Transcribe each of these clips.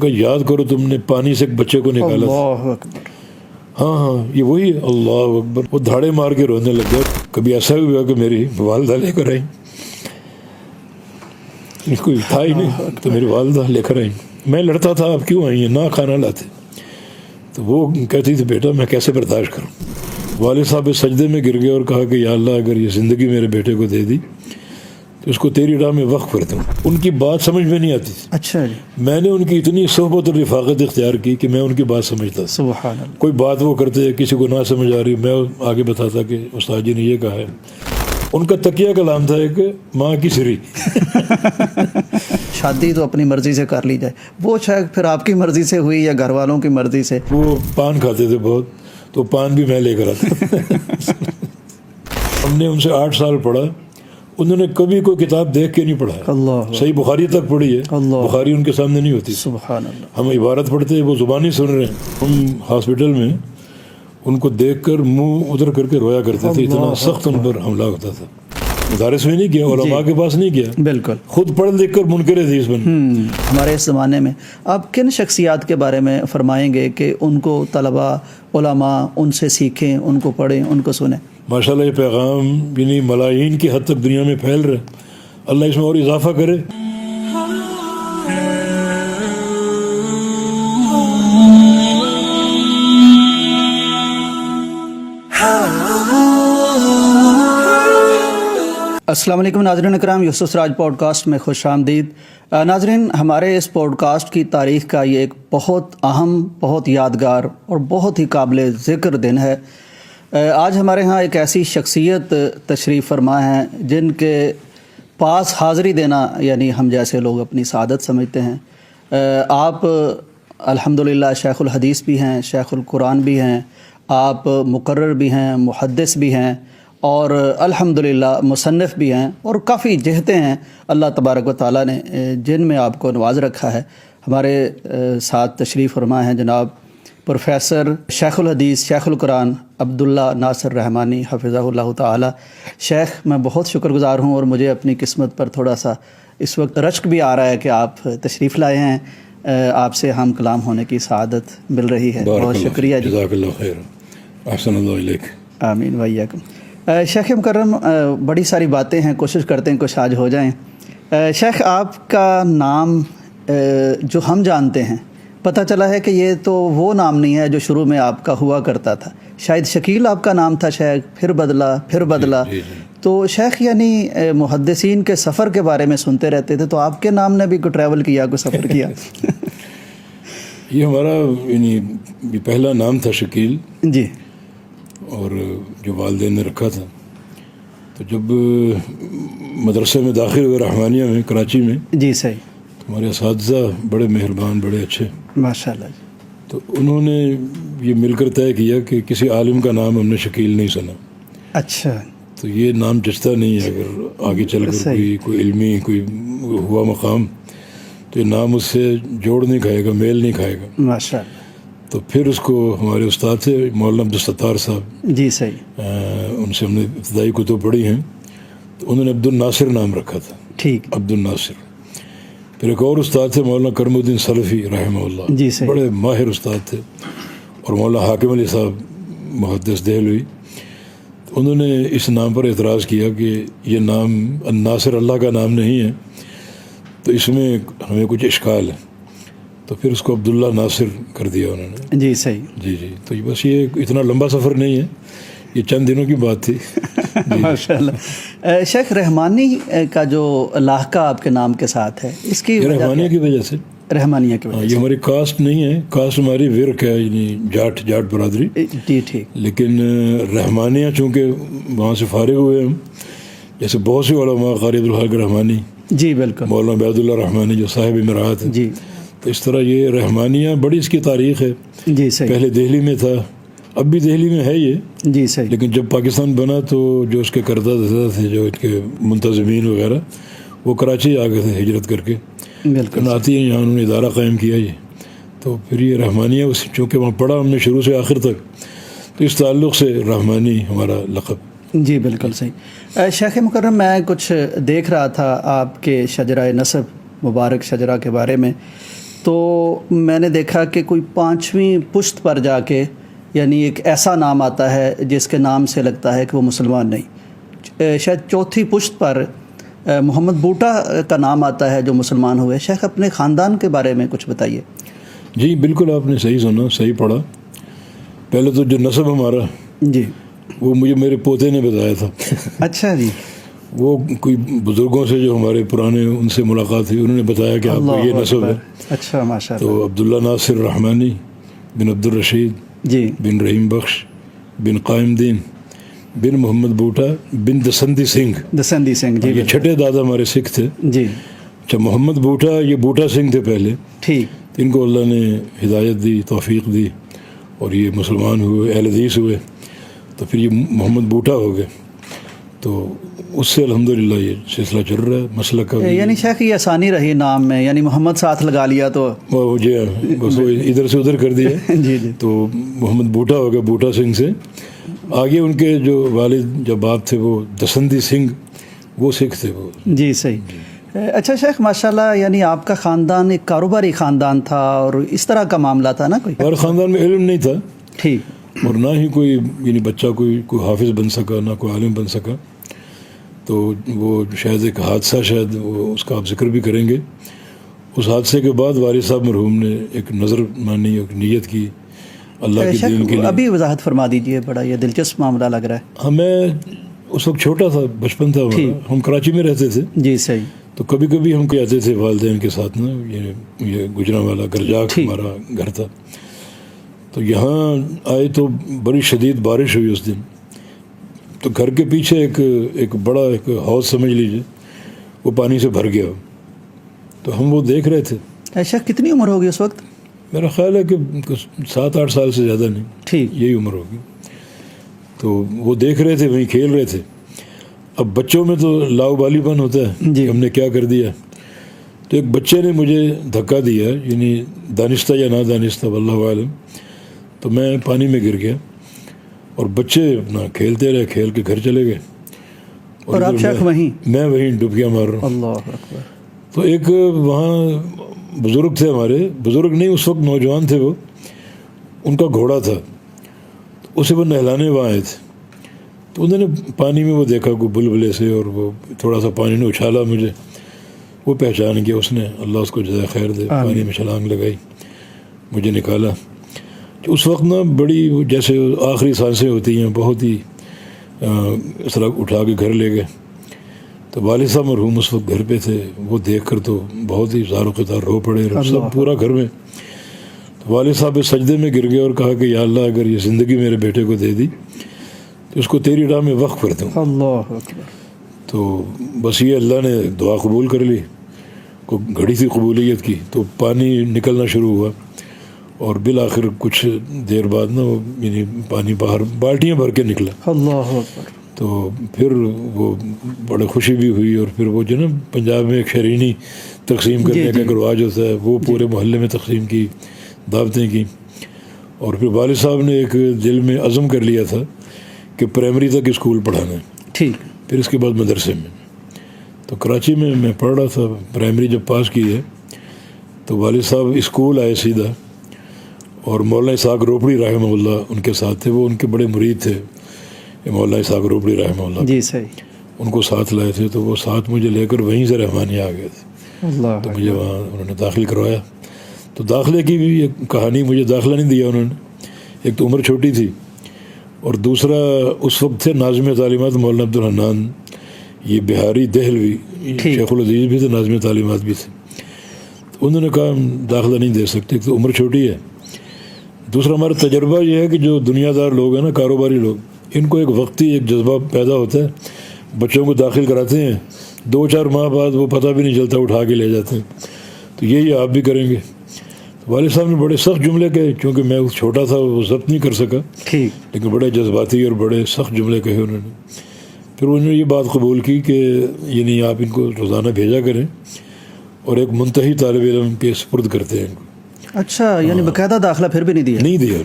کہ یاد کرو تم نے پانی سے ایک بچے کو نکالا تھا. اللہ اکبر. ہاں یہ وہی ہے. اللہ اکبر. وہ دھاڑے مار کے رونے لگ گیا. کبھی ایسا بھی ہوا کہ میری والدہ لے کر آئیں, کوئی تھا ہی نہیں تو میری والدہ لے کر آئیں. میں لڑتا تھا آپ کیوں آئی ہیں, نہ کھانا لاتے. تو وہ کہتی تھی بیٹا میں کیسے برداشت کروں. والد صاحب سجدے میں گر گئے اور کہا کہ یا اللہ اگر یہ زندگی میرے بیٹے کو دے دی تو اس کو تیری راہ میں وقف کر دوں. ان کی بات سمجھ میں نہیں آتی تھی. اچھا جی. میں نے ان کی اتنی صحبت اور رفاقت اختیار کی کہ میں ان کی بات سمجھتا تھا. سبحان اللہ. کوئی بات وہ کرتے کسی کو نہ سمجھ آ رہی, میں آگے بتاتا کہ استاد جی نے یہ کہا ہے. ان کا تکیہ کلام تھا کہ ماں کی سری. شادی تو اپنی مرضی سے کر لی جائے, وہ شاید پھر آپ کی مرضی سے ہوئی یا گھر والوں کی مرضی سے. وہ پان کھاتے تھے بہت, تو پان بھی میں لے کر آتا. ہم نے ان سے 8 سال پڑھا. انہوں نے کبھی کوئی کتاب دیکھ کے نہیں پڑھا. اللہ. صحیح بخاری تک پڑھی ہے. اللہ. بخاری ان کے سامنے نہیں ہوتی. سبحان اللہ. ہم عبارت پڑھتے ہیں, وہ زبانی سن رہے ہیں. ہم ہاسپٹل میں ان کو دیکھ کر منہ ادھر کر کے رویا کرتے تھے. اتنا سخت ان پر حملہ ہوتا تھا. مدارس میں نہیں گیا, علماء کے پاس نہیں گیا, بالکل خود پڑھ لکھ کر منکر حدیث بن. ہمارے اس زمانے میں آپ کن شخصیات کے بارے میں فرمائیں گے کہ ان کو طلباء علماء ان سے سیکھیں, ان کو پڑھیں, ان کو سنیں؟ ماشاءاللہ یہ پیغام یعنی ملايين کی حد تک دنیا میں پھیل رہا ہے. اللہ اس میں اور اضافہ کرے. السلام علیکم ناظرین اکرام, یوسف سراج پوڈ کاسٹ میں خوش آمدید. ناظرین, ہمارے اس پوڈ کاسٹ کی تاریخ کا یہ ایک بہت اہم, بہت یادگار اور بہت ہی قابل ذکر دن ہے. آج ہمارے ہاں ایک ایسی شخصیت تشریف فرما ہیں جن کے پاس حاضری دینا یعنی ہم جیسے لوگ اپنی سعادت سمجھتے ہیں. آپ الحمدللہ شیخ الحدیث بھی ہیں, شیخ القرآن بھی ہیں, آپ مقرر بھی ہیں, محدث بھی ہیں اور الحمدللہ مصنف بھی ہیں, اور کافی جہتیں ہیں اللہ تبارک و تعالیٰ نے جن میں آپ کو نواز رکھا ہے. ہمارے ساتھ تشریف فرما ہیں جناب پروفیسر شیخ الحدیث شیخ القرآن عبداللہ ناصر رحمانی حفظہ اللہ تعالی. شیخ, میں بہت شکر گزار ہوں اور مجھے اپنی قسمت پر تھوڑا سا اس وقت رشک بھی آ رہا ہے کہ آپ تشریف لائے ہیں, آپ سے ہم کلام ہونے کی سعادت مل رہی ہے. بہت شکریہ جی. جزاک اللہ خیر. احسن اللہ الیک. آمین وإیاکم. شیخ مکرم, بڑی ساری باتیں ہیں, کوشش کرتے ہیں کچھ آج ہو جائیں. شیخ, آپ کا نام جو ہم جانتے ہیں, پتہ چلا ہے کہ یہ تو وہ نام نہیں ہے جو شروع میں آپ کا ہوا کرتا تھا. شاید شکیل آپ کا نام تھا شیخ, پھر بدلا. تو شیخ یعنی محدثین کے سفر کے بارے میں سنتے رہتے تھے, تو آپ کے نام نے بھی کوئی ٹریول کیا, کوئی سفر کیا؟ یہ ہمارا یعنی پہلا نام تھا شکیل جی, اور جو والدین نے رکھا تھا. تو جب مدرسے میں داخل ہوئے رحمانیہ میں کراچی میں, جی صحیح, ہمارے اساتذہ بڑے مہربان, بڑے اچھے, ماشاءاللہ جی. تو انہوں نے یہ مل کر طے کیا کہ کسی عالم کا نام ہم نے شکیل نہیں سنا. اچھا, تو یہ نام جچتا نہیں ہے. اگر آگے چل کر کوئی علمی کوئی ہوا مقام تو یہ نام اس سے جوڑ نہیں کھائے گا, میل نہیں کھائے گا. ماشاءاللہ. تو پھر اس کو ہمارے استاد تھے مولانا عبدالستار صاحب, جی صحیح, ان سے ہم نے ابتدائی کتب پڑھی ہیں, تو انہوں نے عبد الناصر نام رکھا تھا. ٹھیک, عبد الناصر. پھر ایک اور استاد تھے مولانا کرم الدین سلفی رحمہ اللہ, جی صحیح, بڑے ماہر استاد تھے. اور مولانا حاکم علی صاحب محدث دہلوی, انہوں نے اس نام پر اعتراض کیا کہ یہ نام الناصر اللہ کا نام نہیں ہے, تو اس میں ہمیں کچھ اشکال ہے. تو پھر اس کو عبداللہ ناصر کر دیا انہوں نے. جی صحیح. جی. تو بس یہ اتنا لمبا سفر نہیں ہے, یہ چند دنوں کی بات تھی. ماشاء اللہ. شیخ, رحمانی کا جو لاحقہ آپ کے نام کے ساتھ ہے, اس کی رحمانیہ کی وجہ سے, رحمانیہ کی وجہ سے. یہ ہماری کاسٹ نہیں ہے, کاسٹ ہماری ورک ہے, یعنی جاٹ برادری. جی ٹھیک. لیکن رحمانیہ چونکہ وہاں سے فارغ ہوئے ہم, جیسے بہت سی علماء, قاری عبدالحق رحمانی, جی بالکل, مولانا عبید اللہ رحمانی جو صاحب امراۃ ہیں, جی, تو اس طرح یہ رحمانیہ بڑی اس کی تاریخ ہے. جی صحیح. پہلے دہلی میں تھا, اب بھی دہلی میں ہے یہ. جی صحیح. لیکن جب پاکستان بنا تو جو اس کے کردہ تھے, جو اس کے منتظمین وغیرہ, وہ کراچی آ گئے تھے ہجرت کر کے. بالکل آتی ہیں یہاں, انہوں نے ادارہ قائم کیا یہ. تو پھر یہ رحمانیہ چونکہ وہاں پڑھا ہم نے شروع سے آخر تک, تو اس تعلق سے رحمانی ہمارا لقب. جی بالکل صحیح. شیخ مکرم, میں کچھ دیکھ رہا تھا آپ کے شجرہ نسب مبارک شجرہ کے بارے میں. تو میں نے دیکھا کہ کوئی 5ویں پشت پر جا کے یعنی ایک ایسا نام آتا ہے جس کے نام سے لگتا ہے کہ وہ مسلمان نہیں. شاید 4تھی پشت پر محمد بوٹا کا نام آتا ہے جو مسلمان ہوئے. شیخ اپنے خاندان کے بارے میں کچھ بتائیے. جی بالکل آپ نے صحیح سنا، صحیح پڑھا. پہلے تو جو نسب ہمارا جی وہ مجھے میرے پوتے نے بتایا تھا. اچھا جی. وہ کوئی بزرگوں سے جو ہمارے پرانے ان سے ملاقات ہوئی، انہوں نے بتایا کہ آپ کو یہ نسب ہے. اچھا ماشاء اللہ. تو عبداللہ ناصر رحمانی بن عبد الرشید جی بن رحیم بخش بن قائم دین بن محمد بوٹا بن دسندی سنگھ. دسندی سنگھ جی. یہ چھٹے دادا ہمارے سکھ تھے. جی اچھا محمد بوٹا، یہ بوٹا سنگھ تھے پہلے. ٹھیک. ان کو اللہ نے ہدایت دی، توفیق دی، اور یہ مسلمان ہوئے، اہل حدیث ہوئے. تو پھر یہ محمد بوٹا ہو گئے. تو اس سے الحمدللہ یہ سلسلہ چل رہا ہے مسلک کا. یعنی شیخ یہ آسانی رہی نام میں، یعنی محمد ساتھ لگا لیا تو جی بس وہ ادھر سے ادھر کر دیا. جی جی. تو محمد بوٹا ہو گیا بوٹا سنگھ سے. آگے ان کے جو والد جو باپ تھے وہ دسندی سنگھ، وہ سکھ تھے وہ. جی صحیح. اچھا شیخ ماشاءاللہ، یعنی آپ کا خاندان ایک کاروباری خاندان تھا اور اس طرح کا معاملہ تھا نا کوئی؟ ہمارے خاندان میں علم نہیں تھا. ٹھیک. اور نہ ہی کوئی یعنی بچہ کوئی حافظ بن سکا، نہ کوئی عالم بن سکا. تو وہ شاید ایک حادثہ، شاید وہ اس کا آپ ذکر بھی کریں گے. اس حادثے کے بعد والد صاحب مرحوم نے ایک نظر مانی، ایک نیت کی اللہ کے دین کے لیے. ابھی وضاحت فرما دیجئے، بڑا یہ دلچسپ معاملہ لگ رہا ہے. ہمیں اس وقت چھوٹا تھا، بچپن تھا ہمارا. ہم کراچی میں رہتے تھے. جی صحیح. تو کبھی کبھی ہم آتے تھے والدین کے ساتھ نا. یہ گجرانوالا گرجاک ہمارا گھر تھا. تو یہاں آئے تو بڑی شدید بارش ہوئی اس دن. تو گھر کے پیچھے ایک بڑا ایک حوض سمجھ لیجیے، وہ پانی سے بھر گیا. تو ہم وہ دیکھ رہے تھے. ایسا کتنی عمر ہوگی اس وقت؟ میرا خیال ہے کہ 7-8 سال سے زیادہ نہیں. ٹھیک. یہی عمر ہوگی. تو وہ دیکھ رہے تھے، وہیں کھیل رہے تھے. اب بچوں میں تو لاؤبالی پن ہوتا ہے کہ ہم نے کیا کر دیا. تو ایک بچے نے مجھے دھکا دیا، یعنی دانستہ یا نہ دانستہ واللہ عالم. تو میں پانی میں گر گیا اور بچے اپنا کھیلتے رہے، کھیل کے گھر چلے گئے. اور آپ شیخ وہیں؟ میں وہیں ڈبکیاں مار رہا ہوں. اللہ اکبر. تو ایک وہاں بزرگ تھے ہمارے، بزرگ نہیں اس وقت نوجوان تھے وہ، ان کا گھوڑا تھا. اسے وہ نہلانے وہاں آئے تھے. تو انہوں نے پانی میں وہ دیکھا کوئی بلبلے سے، اور وہ تھوڑا سا پانی نے اچھالا مجھے. وہ پہچان گیا اس نے، اللہ اس کو جزائے خیر دے. پانی میں چھلانگ لگائی، مجھے نکالا. اس وقت نا بڑی جیسے آخری سانسیں ہوتی ہیں، بہت ہی اس طرح اٹھا کے گھر لے گئے. تو والد صاحب مرحوم اس وقت گھر پہ تھے. وہ دیکھ کر تو بہت ہی زار و قطار رو پڑے سب پورا گھر میں. تو والد صاحب سجدے میں گر گئے اور کہا کہ یا اللہ اگر یہ زندگی میرے بیٹے کو دے دی تو اس کو تیری راہ میں وقف کر دوں. اللہ اکبر. تو بس یہ اللہ نے دعا قبول کر لی. کو گھڑی سی قبولیت کی. تو پانی نکلنا شروع ہوا اور بالآخر کچھ دیر بعد نا وہ یعنی پانی باہر بالٹیاں بھر کے نکلا. اللہ اکبر. تو پھر وہ بڑے خوشی بھی ہوئی. اور پھر وہ جو نا پنجاب میں ایک شرینی تقسیم کرنے کا ایک رواج ہوتا ہے، وہ پورے محلے میں تقسیم کی، دعوتیں کی. اور پھر والد صاحب نے ایک دل میں عزم کر لیا تھا کہ پرائمری تک اسکول پڑھانا ہے. ٹھیک. پھر اس کے بعد مدرسے میں. تو کراچی میں پڑھ رہا تھا. پرائمری جب پاس کی ہے تو والد صاحب اسکول آئے سیدھا، اور مولانا اسحاق روپڑی رحمہ اللہ ان کے ساتھ تھے. وہ ان کے بڑے مرید تھے مولانا اسحاق روپڑی رحمہ اللہ. جی صحیح. ان کو ساتھ لائے تھے. تو وہ ساتھ مجھے لے کر وہیں سے رحمانی آ گئے تھے. اللہ. تو مجھے وہاں انہوں نے داخل کروایا. تو داخلے کی بھی ایک کہانی، مجھے داخلہ نہیں دیا انہوں نے. ایک تو عمر چھوٹی تھی، اور دوسرا اس وقت تھے ناظم تعلیمات مولانا عبدالحنان، یہ بہاری دہلوی، شیخ العزیز بھی تھے، ناظم تعلیمات بھی تھے. تو انہوں نے کہا ہم داخلہ نہیں دے سکتے. تو عمر چھوٹی ہے، دوسرا ہمارا تجربہ یہ ہے کہ جو دنیا دار لوگ ہیں نا، کاروباری لوگ، ان کو ایک وقتی ایک جذبہ پیدا ہوتا ہے. بچوں کو داخل کراتے ہیں، 2-4 ماہ بعد وہ پتہ بھی نہیں چلتا، اٹھا کے لے جاتے ہیں. تو یہی آپ بھی کریں گے. والد صاحب نے بڑے سخت جملے کہے، چونکہ میں چھوٹا تھا وہ ضبط نہیں کر سکا، لیکن بڑے جذباتی اور بڑے سخت جملے کہے انہوں نے. پھر انہوں نے یہ بات قبول کی کہ یعنی آپ ان کو روزانہ بھیجا کریں، اور ایک منتہی طالب علم کے سپرد کرتے ہیں ان کو. اچھا، یعنی باقاعدہ داخلہ پھر بھی نہیں دیا؟ نہیں دیا.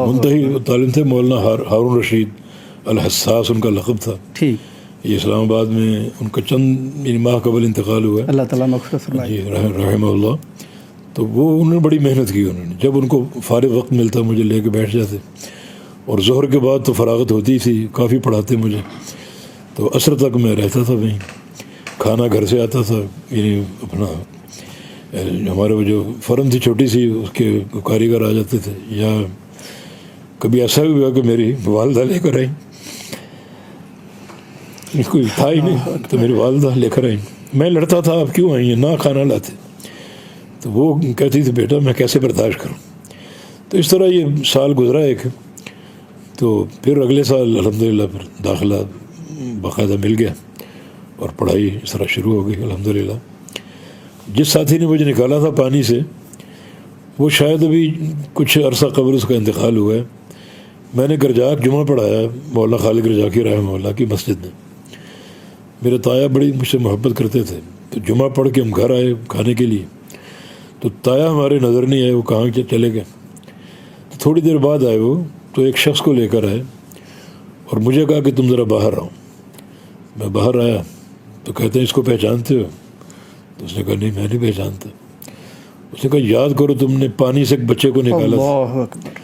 منتہی طالب تھے مولانا ہارون رشید الحساس ان کا لقب تھا. ٹھیک. یہ اسلام آباد میں ان کا چند ماہ قبل انتقال ہوا ہے، اللہ تعالیٰ مغفرت فرمائے. جی رحمہ اللہ. تو وہ انہوں نے بڑی محنت کی. انہوں نے جب ان کو فارغ وقت ملتا مجھے لے کے بیٹھ جاتے, اور ظہر کے بعد تو فراغت ہوتی تھی, کافی پڑھاتے مجھے, تو عصر تک میں رہتا تھا وہیں. کھانا گھر سے آتا تھا, یعنی اپنا ہمارے وہ جو فرم تھی چھوٹی سی اس کے کاریگر آ جاتے تھے, یا کبھی ایسا بھی ہوا کہ میری والدہ لے کر آئیں, کوئی تھا ہی نہیں تو میری والدہ لے کر آئیں. میں لڑتا تھا آپ کیوں آئی ہیں, نہ کھانا لاتے, تو وہ کہتی تھی بیٹا میں کیسے برداشت کروں. تو اس طرح یہ سال گزرا ایک. تو پھر اگلے سال الحمدللہ پھر داخلہ باقاعدہ مل گیا اور پڑھائی اس طرح شروع ہو گئی الحمدللہ. جس ساتھی نے مجھے نکالا تھا پانی سے وہ شاید ابھی کچھ عرصہ قبل اس کا انتقال ہوا ہے. میں نے گرجاک جمعہ پڑھایا مولانا خالد گرجاکی رحمہ اللہ کی مسجد میں. میرے تایا بڑی مجھ سے محبت کرتے تھے, تو جمعہ پڑھ کے ہم گھر آئے کھانے کے لیے, تو تایا ہمارے نظر نہیں آئے, وہ کہاں چلے گئے. تو تھوڑی دیر بعد آئے وہ, تو ایک شخص کو لے کر آئے اور مجھے کہا کہ تم ذرا باہر آؤ. میں باہر آیا تو کہتے ہیں اس کو پہچانتے ہو؟ تو اس نے کہا نہیں میں نہیں پہچانتا. اس نے کہا یاد کرو تم نے پانی سے ایک بچے کو نکالا تھا. اللہ اکبر.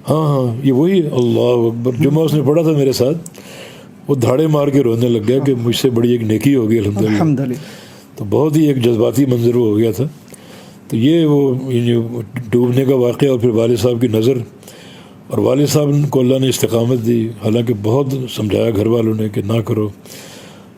ہاں یہ وہی ہے. اللہ اکبر. جمعہ اس نے پڑھا تھا میرے ساتھ, وہ دھاڑے مار کے رونے لگ گیا کہ مجھ سے بڑی ایک نیکی ہو گئی الحمدللہ. تو بہت ہی ایک جذباتی منظر وہ ہو گیا تھا. تو یہ وہ ڈوبنے کا واقعہ, اور پھر والد صاحب کی نظر, اور والد صاحب کو اللہ نے استقامت دی. حالانکہ بہت سمجھایا گھر والوں نے کہ نہ کرو.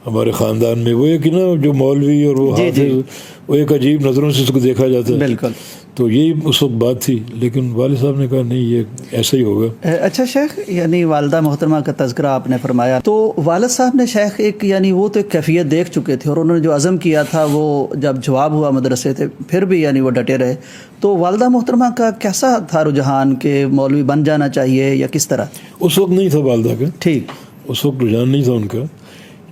ہمارے خاندان میں وہ ایک نا جو مولوی اور وہ حافظ, وہ ایک عجیب نظروں سے اس کو دیکھا جاتا ہے. بالکل. تو یہی اس وقت بات تھی, لیکن والد صاحب نے کہا نہیں یہ ایسا ہی ہوگا. اچھا شیخ, یعنی والدہ محترمہ کا تذکرہ آپ نے فرمایا, تو والد صاحب نے شیخ ایک یعنی وہ تو ایک کیفیت دیکھ چکے تھے, اور انہوں نے جو عزم کیا تھا وہ جب جواب ہوا مدرسے تھے پھر بھی یعنی وہ ڈٹے رہے. تو والدہ محترمہ کا کیسا تھا رجحان کہ مولوی بن جانا چاہیے یا کس طرح؟ اس وقت نہیں تھا والدہ کا. ٹھیک. اس وقت رجحان نہیں تھا ان کا.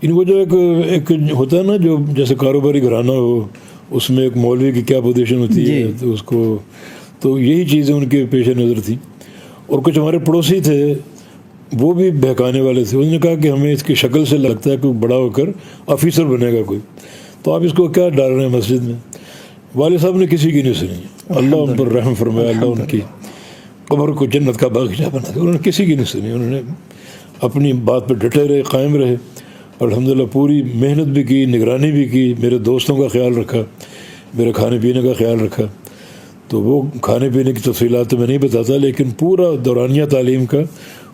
ان کو جو ایک ہوتا ہے نا, جو جیسے کاروباری گھرانہ ہو, اس میں ایک مولوی کی کیا پوزیشن ہوتی ہے, تو اس کو تو یہی چیزیں ان کے پیش نظر تھیں. اور کچھ ہمارے پڑوسی تھے وہ بھی بہکانے والے تھے. انہوں نے کہا کہ ہمیں اس کی شکل سے لگتا ہے کہ بڑا ہو کر آفیسر بنے گا کوئی, تو آپ اس کو کیا ڈال رہے ہیں مسجد میں. والد صاحب نے کسی کی نہیں سنی. اللہ ان پر رحم فرمایا, اللہ ان کی قبر کو جنت کا باغیچہ بنا دیا. انہوں نے کسی کی نہیں سنی. انہوں نے اپنی بات پہ ڈٹے رہے, قائم رہے. الحمدللہ پوری محنت بھی کی, نگرانی بھی کی, میرے دوستوں کا خیال رکھا, میرے کھانے پینے کا خیال رکھا. تو وہ کھانے پینے کی تفصیلات تو میں نہیں بتاتا, لیکن پورا دورانیہ تعلیم کا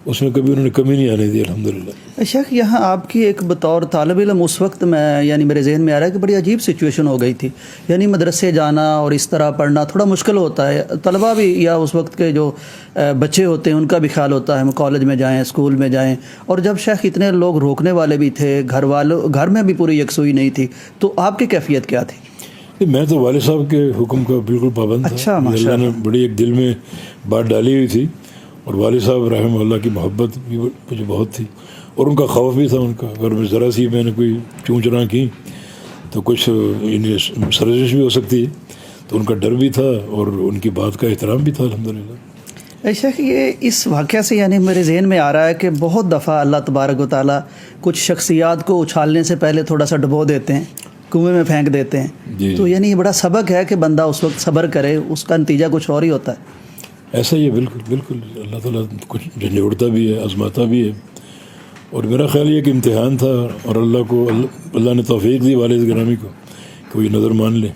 اس میں کبھی انہوں نے کمی نہیں آنے دی الحمدللہ. شیخ یہاں آپ کی ایک بطور طالب علم اس وقت میں یعنی میرے ذہن میں آ رہا ہے کہ بڑی عجیب سچویشن ہو گئی تھی. یعنی مدرسے جانا اور اس طرح پڑھنا تھوڑا مشکل ہوتا ہے. طلبہ بھی یا اس وقت کے جو بچے ہوتے ہیں ان کا بھی خیال ہوتا ہے ہم کالج میں جائیں, اسکول میں جائیں. اور جب شیخ اتنے لوگ روکنے والے بھی تھے, گھر میں بھی پوری یکسوئی نہیں تھی, تو آپ کی کیفیت کیا تھی؟ میں تو والد صاحب کے حکم کا بالکل پابند تھا. اچھا, اللہ نے بڑی ایک دل میں بات ڈالی ہوئی تھی, اور والد صاحب رحمہ اللہ کی محبت بھی مجھے بہت تھی, اور ان کا خوف بھی تھا. ان کا اگر میں ذرا سی میں نے کوئی چون چرا کی تو کچھ سرزش بھی ہو سکتی ہے, تو ان کا ڈر بھی تھا اور ان کی بات کا احترام بھی تھا الحمدللہ. شیخ یہ اس واقعہ سے یعنی میرے ذہن میں آ رہا ہے کہ بہت دفعہ اللہ تبارک و تعالیٰ کچھ شخصیات کو اچھالنے سے پہلے تھوڑا سا ڈبو دیتے ہیں, کنویں میں پھینک دیتے ہیں. تو یعنی یہ بڑا سبق ہے کہ بندہ اس وقت صبر کرے, اس کا نتیجہ کچھ اور ہی ہوتا ہے. ایسا ہی ہے, بالکل بالکل. اللہ تعالیٰ کچھ جھنجھوڑتا بھی ہے, آزماتا بھی ہے. اور میرا خیال یہ کہ امتحان تھا, اور اللہ نے توفیق دی والد گرامی کو کہ وہ یہ نظر مان لے,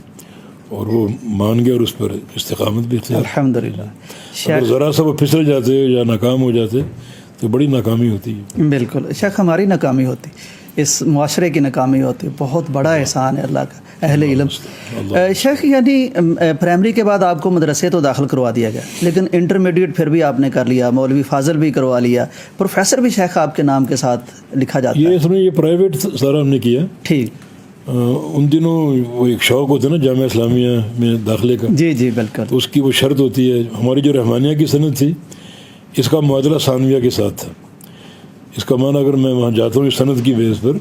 اور وہ مان گئے, اور اس پر استقامت بھی تھی الحمدللہ. اگر ذرا سا وہ پھسل جاتے یا ناکام ہو جاتے تو بڑی ناکامی ہوتی ہے. بالکل شیخ, ہماری ناکامی ہوتی, اس معاشرے کی ناکامی ہوتی. بہت بڑا احسان ہے اللہ کا اہل علم. شیخ یعنی پرائمری کے بعد آپ کو مدرسے تو داخل کروا دیا گیا, لیکن انٹرمیڈیٹ پھر بھی آپ نے کر لیا, مولوی فاضل بھی کروا لیا, پروفیسر بھی شیخ آپ کے نام کے ساتھ لکھا جاتا ہے. یہ پرائیویٹ سارا ہم نے کیا. ٹھیک. ان دنوں وہ ایک شوق ہوتا ہے نا جامعہ اسلامیہ میں داخلے کا. جی جی بالکل. تو اس کی وہ شرط ہوتی ہے. ہماری جو رحمانیہ کی سند تھی اس کا معادلہ ثانویہ کے ساتھ تھا. اس کا معنی اگر میں وہاں جاتا ہوں اس سند کی بیس پر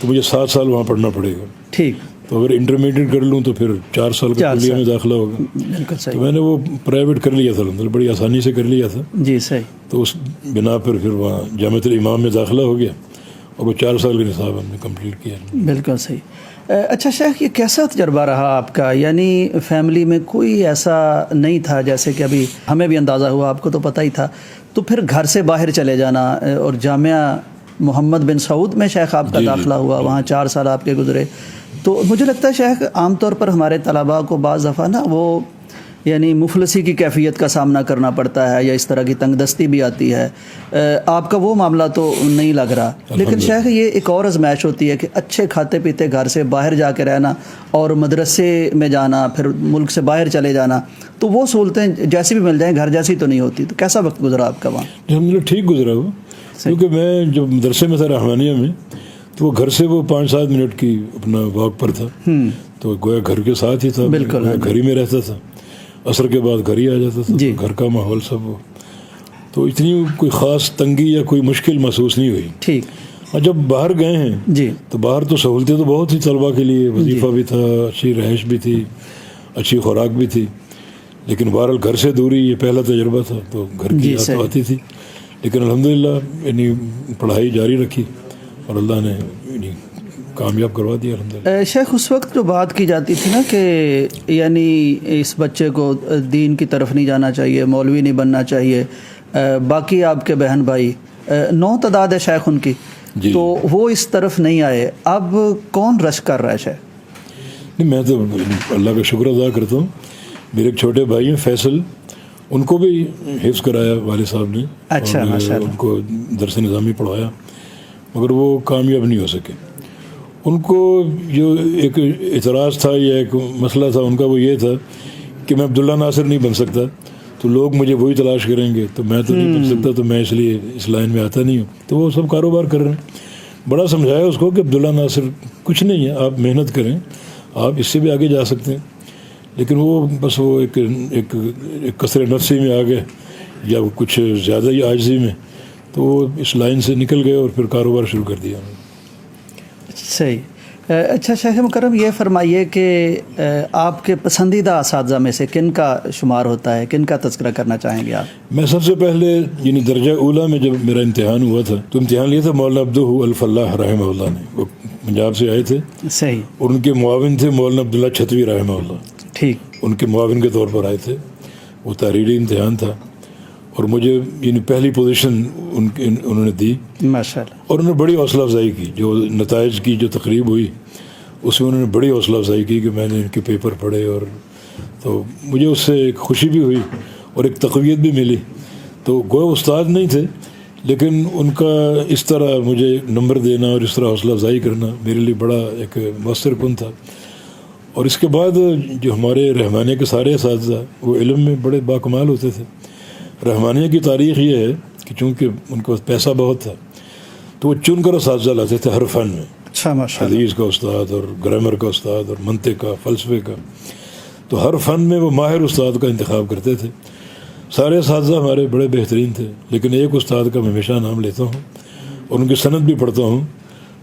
تو مجھے 7 سال وہاں پڑھنا پڑے گا. ٹھیک. تو اگر انٹرمیڈیٹ کر لوں تو پھر 4 سال کا کلیہ میں داخلہ ہوگا. بالکل صحیح. تو میں نے وہ پرائیویٹ کر لیا تھا, بڑی آسانی سے کر لیا تھا. جی صحیح. تو اس بنا پر پھر وہاں جامعۃ الامام میں داخلہ ہو گیا, اور وہ 4 سال کا نصاب ہم نے کمپلیٹ کیا. بالکل صحیح. اچھا شیخ، یہ کیسا تجربہ رہا آپ کا؟ یعنی فیملی میں کوئی ایسا نہیں تھا، جیسے کہ ابھی ہمیں بھی اندازہ ہوا، آپ کو تو پتہ ہی تھا، تو پھر گھر سے باہر چلے جانا، اور جامعہ محمد بن سعود میں شیخ آپ کا داخلہ ہوا، وہاں 4 سال آپ کے گزرے. تو مجھے لگتا ہے شیخ عام طور پر ہمارے طلباء کو بعض دفعہ نا وہ یعنی مفلسی کی کیفیت کا سامنا کرنا پڑتا ہے، یا اس طرح کی تنگ دستی بھی آتی ہے. آپ کا وہ معاملہ تو نہیں لگ رہا، لیکن شیخ یہ ایک اور ازمائش ہوتی ہے کہ اچھے کھاتے پیتے گھر سے باہر جا کے رہنا اور مدرسے میں جانا، پھر ملک سے باہر چلے جانا، تو وہ سہولتیں جیسی بھی مل جائیں گھر جیسی تو نہیں ہوتی. تو کیسا وقت گزرا آپ کا وہاں؟ الحمد للہ ٹھیک گزرا وہ، کیونکہ میں جب مدرسے میں تھا رحمانیہ میں، تو وہ گھر سے وہ 5-7 منٹ کی اپنا واک پر تھا، تو گویا گھر کے ساتھ ہی تھا، بالکل گھر ہی میں رہتا تھا، عصر کے بعد گھر ہی آ جاتا تھا، گھر کا ماحول سب وہ، تو اتنی کوئی خاص تنگی یا کوئی مشکل محسوس نہیں ہوئی. ٹھیک. اور جب باہر گئے ہیں جی تو باہر تو سہولتیں تو بہت ہی طلباء کے لیے، وظیفہ بھی تھا، اچھی رہائش بھی تھی، اچھی خوراک بھی تھی، لیکن بہرحال گھر سے دوری یہ پہلا تجربہ تھا، تو گھر کی یاد تو آتی تھی. لیکن الحمدللہ یعنی پڑھائی جاری رکھی اور اللہ نے یعنی کامیاب کروا دیا الحمدللہ. شیخ اس وقت جو بات کی جاتی تھی نا کہ یعنی اس بچے کو دین کی طرف نہیں جانا چاہیے، مولوی نہیں بننا چاہیے، باقی آپ کے بہن بھائی 9 تعداد ہے شیخ ان کی، تو وہ اس طرف نہیں آئے. اب کون رش کر رہا ہے شیخ؟ نہیں، میں تو اللہ کا شکر ادا کرتا ہوں. میرے ایک چھوٹے بھائی ہیں فیصل، ان کو بھی حفظ کرایا والد صاحب نے. اچھا، ماشاء اللہ. ان کو درس نظامی پڑھایا، مگر وہ کامیاب نہیں ہو سکے. ان کو جو ایک اعتراض تھا یا ایک مسئلہ تھا ان کا، وہ یہ تھا کہ میں عبداللہ ناصر نہیں بن سکتا، تو لوگ مجھے وہی تلاش کریں گے، تو میں تو نہیں بن سکتا، تو میں اس لیے اس لائن میں آتا نہیں ہوں. تو وہ سب کاروبار کر رہے ہیں. بڑا سمجھایا اس کو کہ عبداللہ ناصر کچھ نہیں ہے، آپ محنت کریں، آپ اس سے بھی آگے جا سکتے ہیں. لیکن وہ بس وہ ایک کثر نفسی میں آ گئے، یا کچھ زیادہ ہی عاجزی میں، تو وہ اس لائن سے نکل گئے اور پھر کاروبار شروع کر دیا. صحیح. اچھا شیخ مکرم، یہ فرمائیے کہ آپ کے پسندیدہ اساتذہ میں سے کن کا شمار ہوتا ہے، کن کا تذکرہ کرنا چاہیں گے آپ؟ میں سب سے پہلے یعنی درجہ اولا میں جب میرا امتحان ہوا تھا، تو امتحان لیا تھا مولانا عبدہ الفلاح رحمہ اللہ نے. وہ پنجاب سے آئے تھے. صحیح. اور ان کے معاون تھے مولانا عبداللہ چھتوی رحمہ اللہ. ٹھیک. ان کے معاون کے طور پر آئے تھے. وہ تحریری امتحان تھا، اور مجھے یعنی پہلی پوزیشن انہوں نے دی، ماشاءاللہ. اور انہوں نے بڑی حوصلہ افزائی کی. جو نتائج کی جو تقریب ہوئی اس میں انہوں نے بڑی حوصلہ افزائی کی کہ میں نے ان کے پیپر پڑھے، اور تو مجھے اس سے ایک خوشی بھی ہوئی اور ایک تقویت بھی ملی. تو گویا استاد نہیں تھے، لیکن ان کا اس طرح مجھے نمبر دینا اور اس طرح حوصلہ افزائی کرنا میرے لیے بڑا ایک مؤثر کن تھا. اور اس کے بعد جو ہمارے رحمانیہ کے سارے اساتذہ وہ علم میں بڑے باکمال ہوتے تھے. رحمانیہ کی تاریخ یہ ہے کہ چونکہ ان کے پاس پیسہ بہت تھا، تو وہ چن کر اساتذہ لاتے تھے ہر فن میں. اچھا، ماشاءاللہ. حدیث کا استاد اور گرامر کا استاد اور منطق کا، فلسفے کا، تو ہر فن میں وہ ماہر استاد کا انتخاب کرتے تھے. سارے اساتذہ ہمارے بڑے بہترین تھے، لیکن ایک استاد کا میں ہمیشہ نام لیتا ہوں اور ان کی سند بھی پڑھتا ہوں،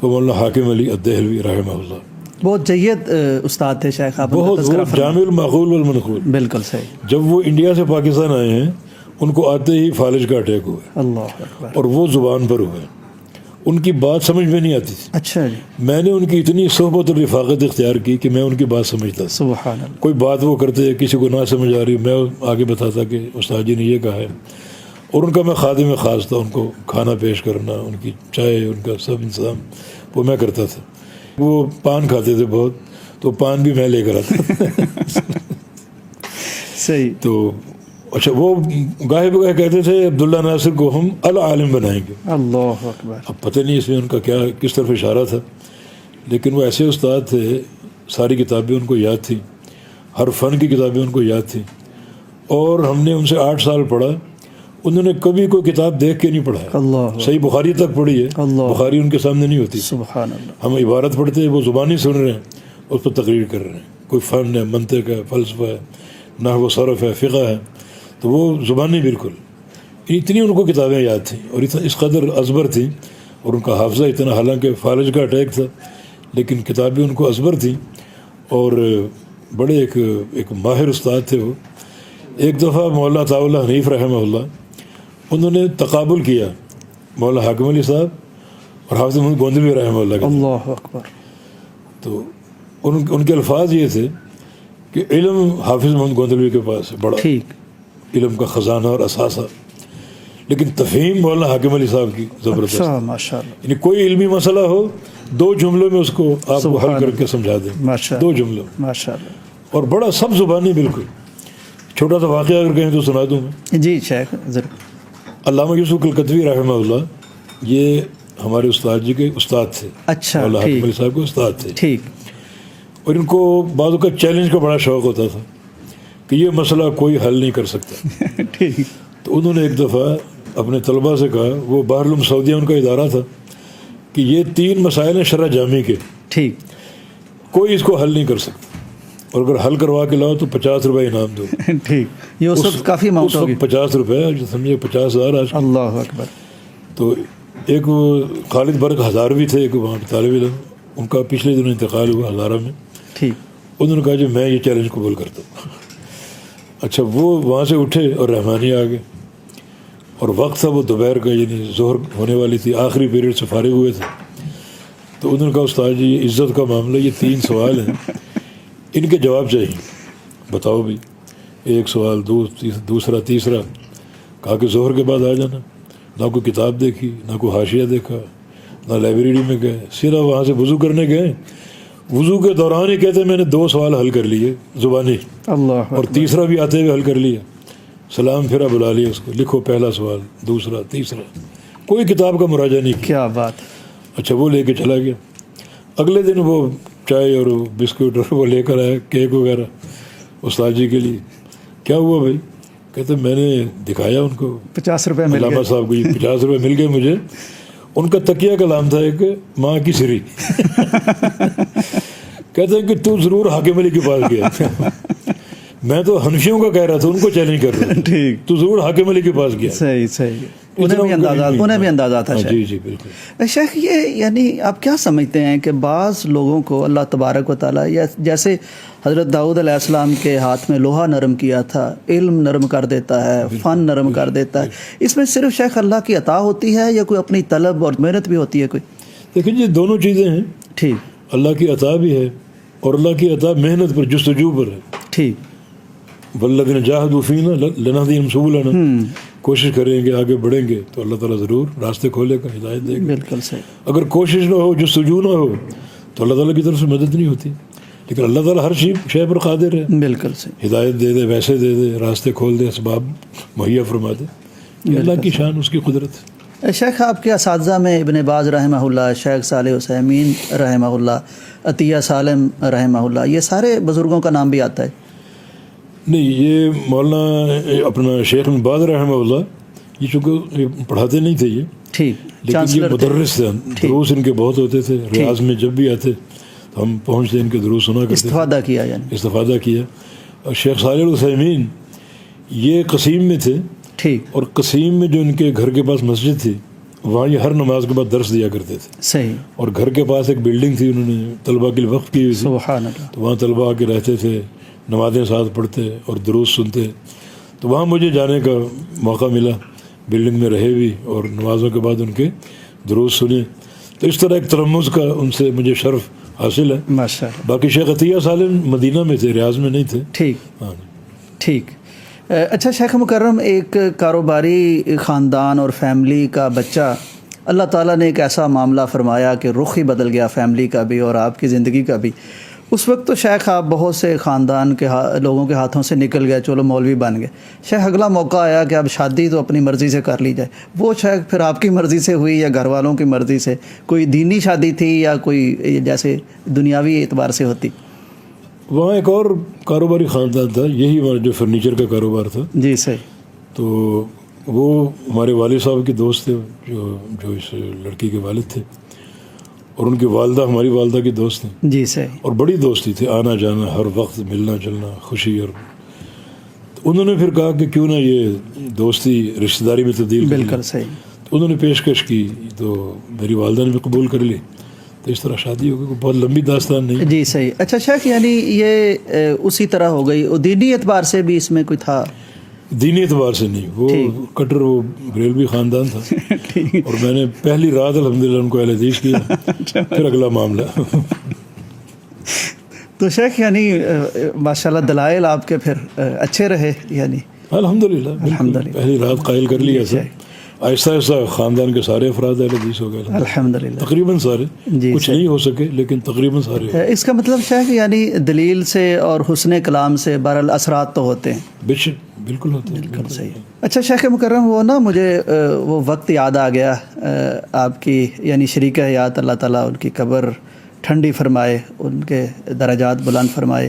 تو مولانا حاکم علی الدہلوی رحمہ اللہ. بہت جید استاد تھے شیخ آپ. بہت جامع المعقول والمنقول. بالکل صحیح. جب وہ انڈیا سے پاکستان آئے ہیں، ان کو آتے ہی فالج کا اٹیک ہوا، اللہ اکبر، اور وہ زبان پر ہوئے. ان کی بات سمجھ میں نہیں آتی تھی. اچھا جی. میں نے ان کی اتنی صحبت اور رفاقت اختیار کی کہ میں ان کی بات سمجھتا. سبحان اللہ. کوئی بات وہ کرتے، کسی کو نہ سمجھ آ رہی، میں آگے بتاتا کہ استاد جی نے یہ کہا ہے. اور ان کا میں خادم خاص تھا، ان کو کھانا پیش کرنا، ان کی چائے، ان کا سب انتظام وہ میں کرتا تھا. وہ پان کھاتے تھے بہت، تو پان بھی میں لے کر آتا. صحیح. تو اچھا، وہ گاہے بگاہے کہتے تھے عبداللہ ناصر کو ہم العالم بنائیں گے. اللہ اکبر. اب پتہ نہیں اس میں ان کا کیا کس طرف اشارہ تھا، لیکن وہ ایسے استاد تھے، ساری کتابیں ان کو یاد تھیں، ہر فن کی کتابیں ان کو یاد تھیں. اور ہم نے ان سے 8 سال پڑھا. انہوں نے کبھی کوئی کتاب دیکھ کے نہیں پڑھا. اللہ. صحیح بخاری تک پڑھی ہے، بخاری ان کے سامنے نہیں ہوتی. سبحان اللہ. ہم عبارت پڑھتے ہیں، وہ زبانی سن رہے ہیں، اس پر تقریر کر رہے ہیں. کوئی فن ہے، منطق ہے، فلسفہ ہے، نحو و صرف ہے، فقہ ہے، تو وہ زبانی بالکل. اتنی ان کو کتابیں یاد تھیں اور اس قدر ازبر تھیں، اور ان کا حافظہ اتنا، حالانکہ فالج کا اٹیک تھا لیکن کتابیں ان کو ازبر تھیں، اور بڑے ایک ماہر استاد تھے وہ. ایک دفعہ مولانا عطاء اللہ حنیف رحمہ اللہ، انہوں نے تقابل کیا مولانا حاکم علی صاحب اور حافظ محمد گوندلوی رحمہ اللہ کے. اللہ اکبر. تو ان کے الفاظ یہ تھے کہ علم حافظ محمد گوندلوی کے پاس ہے بڑا ٹھیک، علم کا خزانہ اور اثاثہ، لیکن تفہیم مولانا حاکم علی صاحب کی زبردست، اچھا ماشاء اللہ، یعنی کوئی علمی مسئلہ ہو 2 جملوں میں اس کو آپ کو حل کر کے سمجھا دیں، ماشاء 2 جملوں، ماشاء اللہ، اور بڑا سب زبانی بالکل۔ چھوٹا سا واقعہ اگر کہیں تو سنا دوں میں۔ جی شیخ ضرور۔ علامہ یوسف القتوی رحمہ اللہ یہ ہمارے استاد جی کے استاد تھے، اچھا مولانا حاکم ٹھیک علی صاحب کے استاد تھے، ٹھیک، اور ان کو بعض اوقات چیلنج کا بڑا شوق ہوتا تھا کہ یہ مسئلہ کوئی حل نہیں کر سکتا۔ ٹھیک، تو انہوں نے ایک دفعہ اپنے طلباء سے کہا، وہ بحرالعلوم سعودیہ ان کا ادارہ تھا، کہ یہ 3 مسائل ہیں شرح جامع کے، ٹھیک، کوئی اس کو حل نہیں کر سکتا، اور اگر حل کروا کے لاؤ تو 50 روپے انعام دو۔ ٹھیک، یہ اس وقت کافی اس اماؤنٹ ہوگی۔ وقت 50 روپے، جو سمجھے 50,000 آج۔ اللہ اکبر۔ تو ایک وہ خالد برق ہزاروی تھے، ایک وہاں طالب علم، ان کا پچھلے دنوں انتقال ہوا ہزارہ میں۔ ٹھیک، انہوں نے کہا کہ میں یہ چیلنج قبول کرتا ہوں۔ اچھا، وہ وہاں سے اٹھے اور رحمانی آ گئے، اور وقت تھا وہ دوپہر کا، یعنی ظہر ہونے والی تھی، آخری پیریڈ سے فارغ ہوئے تھے۔ تو انہوں نے کہا استاد جی یہ عزت کا معاملہ، یہ 3 سوال ہیں، ان کے جواب چاہیے، بتاؤ بھی۔ ایک سوال، دوسرا، تیسرا۔ کہا کہ ظہر کے بعد آ جانا۔ نہ کوئی کتاب دیکھی، نہ کوئی حاشیہ دیکھا، نہ لائبریری میں گئے، سیدھا وہاں سے وضو کرنے گئے۔ وضو کے دوران ہی کہتے میں نے 2 سوال حل کر لیے زبانی، اللہ اور تیسرا بھی آتے ہوئے حل کر لیا۔ سلام پھرا، بلا لیا اس کو، لکھو پہلا سوال، دوسرا، تیسرا، کوئی کتاب کا مراجعہ نہیں کیا۔ کیا بات۔ اچھا، وہ لے کے چلا گیا۔ اگلے دن وہ چائے اور بسکٹ اور وہ لے کر آیا، کیک وغیرہ استاد جی کے لیے۔ کیا ہوا بھائی؟ کہتے میں نے دکھایا ان کو، 50 روپے مل علامہ گئے۔ صاحب کو، یہ 50 روپے مل گئے مجھے۔ ان کا تکیہ کا نام تھا ایک ماں کی سری۔ کہتے ہیں کہ تو ضرور حاکم علی کے پاس گیا۔ میں تو حنفیوں کا کہہ رہا تھا، ان کو چیلنج کر رہا تھا، ٹھیک، تو ضرور حاکم علی کے پاس گیا۔ صحیح صحیح، انہیں بھی اندازہ تھا۔ جی جی بالکل۔ شیخ یہ یعنی آپ کیا سمجھتے ہیں کہ بعض لوگوں کو اللہ تبارک و تعالیٰ، یا جیسے حضرت داؤد علیہ السلام کے ہاتھ میں لوہا نرم کیا تھا، علم نرم کر دیتا ہے، فن نرم کر دیتا ہے، اس میں صرف شیخ اللہ کی عطا ہوتی ہے یا کوئی اپنی طلب اور محنت بھی ہوتی ہے کوئی؟ دیکھیں جی، دونوں چیزیں ہیں، ٹھیک، اللہ کی عطا بھی ہے، اور اللہ کی عطا محنت پر، جستجو پر ہے۔ ٹھیک، والذین جاہدوا فینا لنہدیہم سبلنا، کوشش کریں گے، آگے بڑھیں گے تو اللہ تعالیٰ ضرور راستے کھولے گا، ہدایت دے گا۔ بالکل صحیح۔ اگر کوشش نہ ہو، جستجو نہ ہو، تو اللہ تعالیٰ کی طرف سے مدد نہیں ہوتی۔ لیکن اللہ تعالیٰ ہر شے پر قادر ہے، بالکل صحیح، ہدایت دے دے، ویسے دے دے، راستے کھول دے، اسباب مہیا فرما دے۔ یہ اللہ کی شان، اس کی قدرت ہے۔ شیخ آپ کے اساتذہ میں ابن باز رحمہ اللہ، شیخ صالح عثیمین رحمہ اللہ، عطیہ سالم رحمہ اللہ، یہ سارے بزرگوں کا نام بھی آتا ہے؟ نہیں، یہ مولانا اپنا شیخ ابن باز رحمہ اللہ، یہ چونکہ پڑھاتے نہیں تھے یہ، ٹھیک، لیکن یہ مدرس تھے، دروس ان کے بہت ہوتے تھے، ریاض میں جب بھی آتے تو ہم پہنچتے ان کے دروس سنا کرتے، استفادہ کیا، یعنی استفادہ کیا۔ اور شیخ صالح العثیمین یہ قصیم میں تھے، ٹھیک، اور قصیم میں جو ان کے گھر کے پاس مسجد تھی، وہاں یہ ہر نماز کے بعد درس دیا کرتے تھے، صحیح، اور گھر کے پاس ایک بلڈنگ تھی، انہوں نے طلباء کے لیے وقف کی ہوئی تھی، سبحان اللہ، تو وہاں طلباء آ کے رہتے تھے، نمازیں ساتھ پڑھتے اور دروس سنتے۔ تو وہاں مجھے جانے کا موقع ملا، بلڈنگ میں رہے بھی، اور نمازوں کے بعد ان کے دروس سنے۔ تو اس طرح ایک تلمذ کا ان سے مجھے شرف حاصل ہے۔ ماشاء اللہ۔ باقی شیخ عطیہ سالم مدینہ میں تھے، ریاض میں نہیں تھے۔ ٹھیک، ہاں ٹھیک۔ اچھا شیخ مکرم، ایک کاروباری خاندان اور فیملی کا بچہ، اللہ تعالیٰ نے ایک ایسا معاملہ فرمایا کہ رخ ہی بدل گیا فیملی کا بھی اور آپ کی زندگی کا بھی۔ اس وقت تو شیخ آپ بہت سے خاندان کے لوگوں کے ہاتھوں سے نکل گئے، چلو مولوی بن گئے۔ شیخ اگلا موقع آیا کہ اب شادی تو اپنی مرضی سے کر لی جائے، وہ شیخ پھر آپ کی مرضی سے ہوئی یا گھر والوں کی مرضی سے؟ کوئی دینی شادی تھی یا کوئی جیسے دنیاوی اعتبار سے ہوتی؟ وہاں ایک اور کاروباری خاندان تھا، یہی ہمارا جو فرنیچر کا کاروبار تھا۔ جی صحیح۔ تو وہ ہمارے والد صاحب کے دوست تھے، جو اس لڑکی کے والد تھے، اور ان کی والدہ ہماری والدہ کی دوست تھیں، جی صحیح، اور بڑی دوستی تھی، آنا جانا ہر وقت، ملنا جلنا، خوشی۔ اور انہوں نے پھر کہا کہ کیوں نہ یہ دوستی رشتہ داری میں تبدیل کر لیں۔ بالکل صحیح۔ تو انہوں نے پیشکش کی، تو میری والدہ نے بھی قبول کر لی، تو اس طرح شادی ہو گئی۔ بہت لمبی داستان نہیں۔ جی صحیح۔ اچھا شیخ، یعنی یہ اسی طرح ہو گئی، اور دینی اعتبار سے بھی اس میں کوئی تھا؟ دینی اعتبار سے نہیں، وہ کٹر وہ بریلوی خاندان تھا، اور میں نے پہلی رات الحمدللہ ان کو اہل حدیث کیا، پھر اگلا معاملہ۔ تو شیخ یعنی ماشاءاللہ دلائل آپ کے پھر اچھے رہے یعنی الحمدللہ الحمدللہ پہلی رات قائل کر لیا تھا. آہستہ آہستہ خاندان کے سارے افراد اہل حدیث ہو گئے الحمدللہ تقریباً سارے. جی کچھ نہیں ہو سکے لیکن تقریباً سارے ہو. اس کا مطلب شیخ یعنی دلیل سے اور حسن کلام سے بہرحال اثرات تو ہوتے ہیں. بالکل ہوتے ہیں. بالکل صحیح. اچھا شیخ مکرم وہ نا مجھے وہ وقت یاد آ گیا آپ کی یعنی شریک حیات اللہ تعالیٰ ان کی قبر ٹھنڈی فرمائے, ان کے درجات بلند فرمائے.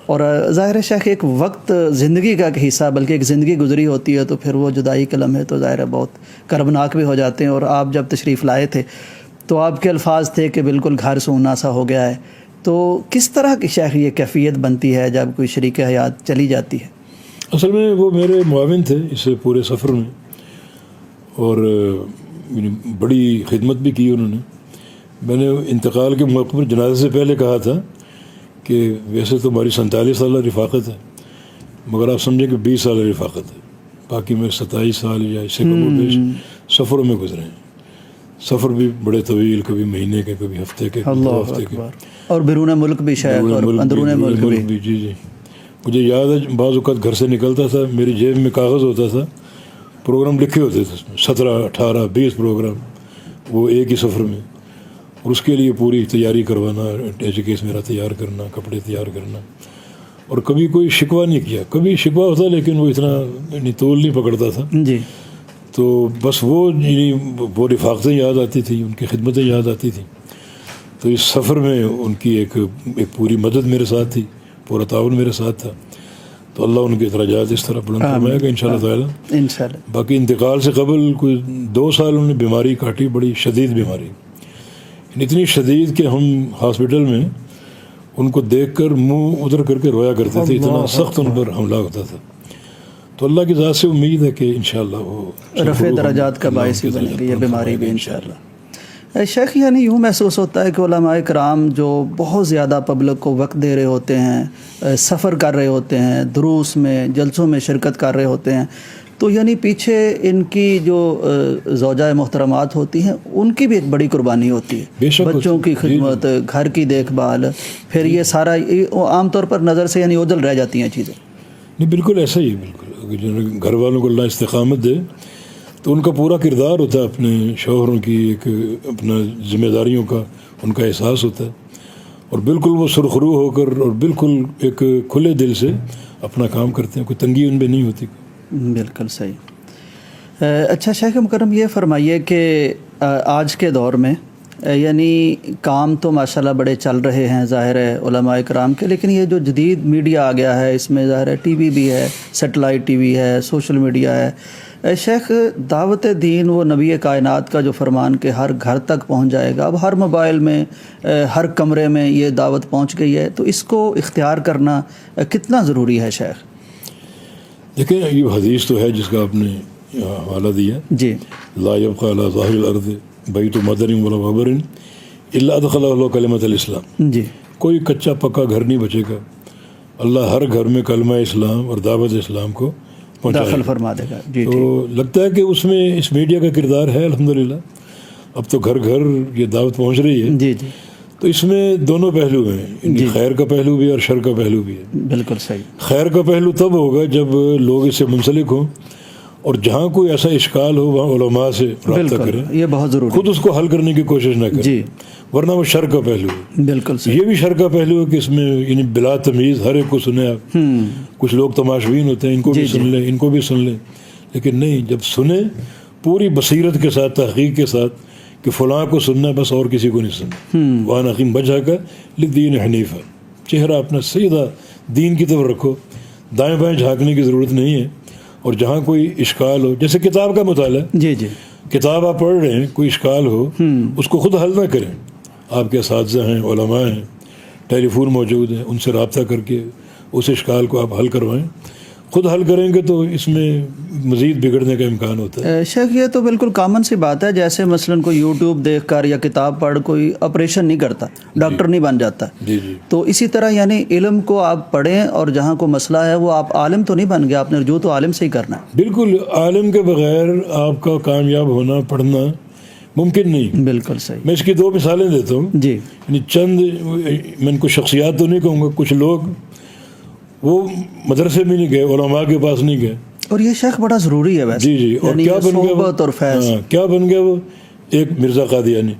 اور ظاہر ہے شیخ ایک وقت زندگی کا ایک حصہ بلکہ ایک زندگی گزری ہوتی ہے تو پھر وہ جدائی کا لمحے تو ظاہر ہے بہت کربناک بھی ہو جاتے ہیں. اور آپ جب تشریف لائے تھے تو آپ کے الفاظ تھے کہ بالکل گھر سونا سا ہو گیا ہے. تو کس طرح کی شیخ یہ کیفیت بنتی ہے جب کوئی شریک حیات چلی جاتی ہے؟ اصل میں وہ میرے معاون تھے اس پورے سفر میں اور بڑی خدمت بھی کی انہوں نے. میں نے انتقال کے موقع پر جنازے سے پہلے کہا تھا کہ ویسے تو ہماری 47 سالہ رفاقت ہے مگر آپ سمجھیں کہ 20 سالہ رفاقت ہے. باقی میں 27 سال یا اس سے کم و بیش سفروں میں گزرے ہیں. سفر بھی بڑے طویل, کبھی مہینے کے, کبھی ہفتے کے, کبھی 2 ہفتے کے, اور بیرون ملک بھی شاید اور اندرون ملک بھی. جی جی مجھے یاد ہے بعض اوقات گھر سے نکلتا تھا میری جیب میں کاغذ ہوتا تھا, پروگرام لکھے ہوتے تھے اس میں 17 18 20 پروگرام وہ ایک ہی سفر میں. اور اس کے لیے پوری تیاری کروانا, ایجوکیشن میرا تیار کرنا, کپڑے تیار کرنا. اور کبھی کوئی شکوہ نہیں کیا. کبھی شکوہ ہوتا لیکن وہ اتنا تول نہیں پکڑتا تھا. جی تو بس وہ رفاقتیں یاد آتی تھیں, ان کی خدمتیں یاد آتی تھیں. تو اس سفر میں ان کی ایک پوری مدد میرے ساتھ تھی, پورا تعاون میرے ساتھ تھا. تو اللہ ان کے درجات اس طرح بلند فرمائے گا انشاءاللہ تعالیٰ. انشاءاللہ. باقی انتقال سے قبل کوئی 2 سال انہوں نے بیماری کاٹی, بڑی شدید بیماری, اتنی شدید کہ ہم ہاسپٹل میں ان کو دیکھ کر منہ ادھر کر کے رویا کرتے تھے, اتنا سخت ان پر حملہ ہوتا تھا. تو اللہ کی ذات سے امید ہے کہ انشاءاللہ وہ رفع درجات کا باعث بھی بنے گی یہ بیماری بھی انشاءاللہ. شیخ یعنی یوں محسوس ہوتا ہے کہ علماء کرام جو بہت زیادہ پبلک کو وقت دے رہے ہوتے ہیں, سفر کر رہے ہوتے ہیں, دروس میں جلسوں میں شرکت کر رہے ہوتے ہیں, تو یعنی پیچھے ان کی جو زوجہ محترمات ہوتی ہیں ان کی بھی ایک بڑی قربانی ہوتی ہے. بچوں کی خدمت, گھر کی دیکھ بھال, پھر یہ سارا عام طور پر نظر سے یعنی اوجھل رہ جاتی ہیں چیزیں. نہیں بالکل ایسا ہی ہے. بالکل گھر والوں کو اللہ استقامت دے تو ان کا پورا کردار ہوتا ہے, اپنے شوہروں کی ایک اپنا ذمہ داریوں کا ان کا احساس ہوتا ہے, اور بالکل وہ سرخرو ہو کر اور بالکل ایک کھلے دل سے اپنا کام کرتے ہیں, کوئی تنگی ان پہ نہیں ہوتی. بالکل صحیح. اچھا شیخ مکرم یہ فرمائیے کہ آج کے دور میں یعنی کام تو ماشاءاللہ بڑے چل رہے ہیں ظاہر ہے علماء کرام کے, لیکن یہ جو جدید میڈیا آ گیا ہے اس میں ظاہر ہے ٹی وی بھی ہے, سیٹلائٹ ٹی وی ہے, سوشل میڈیا ہے. شیخ دعوت دین وہ نبی کائنات کا جو فرمان کہ ہر گھر تک پہنچ جائے گا, اب ہر موبائل میں ہر کمرے میں یہ دعوت پہنچ گئی ہے, تو اس کو اختیار کرنا کتنا ضروری ہے شیخ؟ دیکھیں یہ حدیث تو ہے جس کا آپ نے حوالہ دیا جی, لا يبقى على ظاہر الارض بیت مدر ولا وبر الا ادخل اللہ کلمۃ الاسلام. جی کوئی کچا پکا گھر نہیں بچے گا, اللہ ہر گھر میں کلمہ اسلام اور دعوت اسلام کو داخل فرما دے گا. جی تو لگتا ہے کہ اس میں اس میڈیا کا کردار ہے الحمدللہ. اب تو گھر گھر یہ دعوت پہنچ رہی ہے. جی جی تو اس میں دونوں پہلو ہیں, خیر کا پہلو بھی اور شر کا پہلو بھی ہے. بالکل صحیح. خیر کا پہلو تب ہوگا جب لوگ اس سے منسلک ہوں اور جہاں کوئی ایسا اشکال ہو وہاں علماء سے رابطہ کریں, یہ بہت ضروری, خود اس کو حل کرنے کی کوشش نہ کریں. جی ورنہ وہ شر کا پہلو ہے. بالکل صحیح. یہ بھی شر کا پہلو ہے کہ اس میں یعنی بلا تمیز ہر ایک کو سنیں آپ. کچھ لوگ تماشبین ہوتے ہیں, ان کو بھی سن لیں, ان کو بھی سن لیں, لیکن نہیں, جب سنیں پوری بصیرت کے ساتھ, تحقیق کے ساتھ کہ فلاں کو سننا بس اور کسی کو نہیں سننا. وہاں عقیم بجا کا لدین حنیفہ, چہرہ اپنا سیدھا دین کی طرف رکھو, دائیں بائیں جھانکنے کی ضرورت نہیں ہے. اور جہاں کوئی اشکال ہو, جیسے کتاب کا مطالعہ, جی جی کتاب آپ پڑھ رہے ہیں, کوئی اشکال ہو اس کو خود حل نہ کریں. آپ کے اساتذہ ہیں, علماء ہیں, ٹیلی فون موجود ہیں, ان سے رابطہ کر کے اس اشکال کو آپ حل کروائیں. خود حل کریں گے تو اس میں مزید بگڑنے کا امکان ہوتا ہے. شیخ یہ تو بالکل کامن سی بات ہے, جیسے مثلاً کوئی یوٹیوب دیکھ کر یا کتاب پڑھ کوئی آپریشن نہیں کرتا, ڈاکٹر نہیں بن جاتا. جی جی. تو اسی طرح یعنی علم کو آپ پڑھیں اور جہاں کو مسئلہ ہے وہ آپ عالم تو نہیں بن گیا, آپ نے رجوع تو عالم سے ہی کرنا ہے. بالکل, عالم کے بغیر آپ کا کامیاب ہونا, پڑھنا ممکن نہیں. بالکل صحیح. میں اس کی 2 مثالیں دیتا ہوں. جی. یعنی چند میں ان کو شخصیات تو نہیں کہوں گا. کچھ لوگ وہ مدرسے میں نہیں گئے, علماء کے پاس نہیں گئے, اور یہ شیخ بڑا ضروری ہے ویسے. جی. اور یعنی کیا بن گیا وہ؟ اور فیض. کیا بن گیا وہ؟ ایک مرزا قادیانی.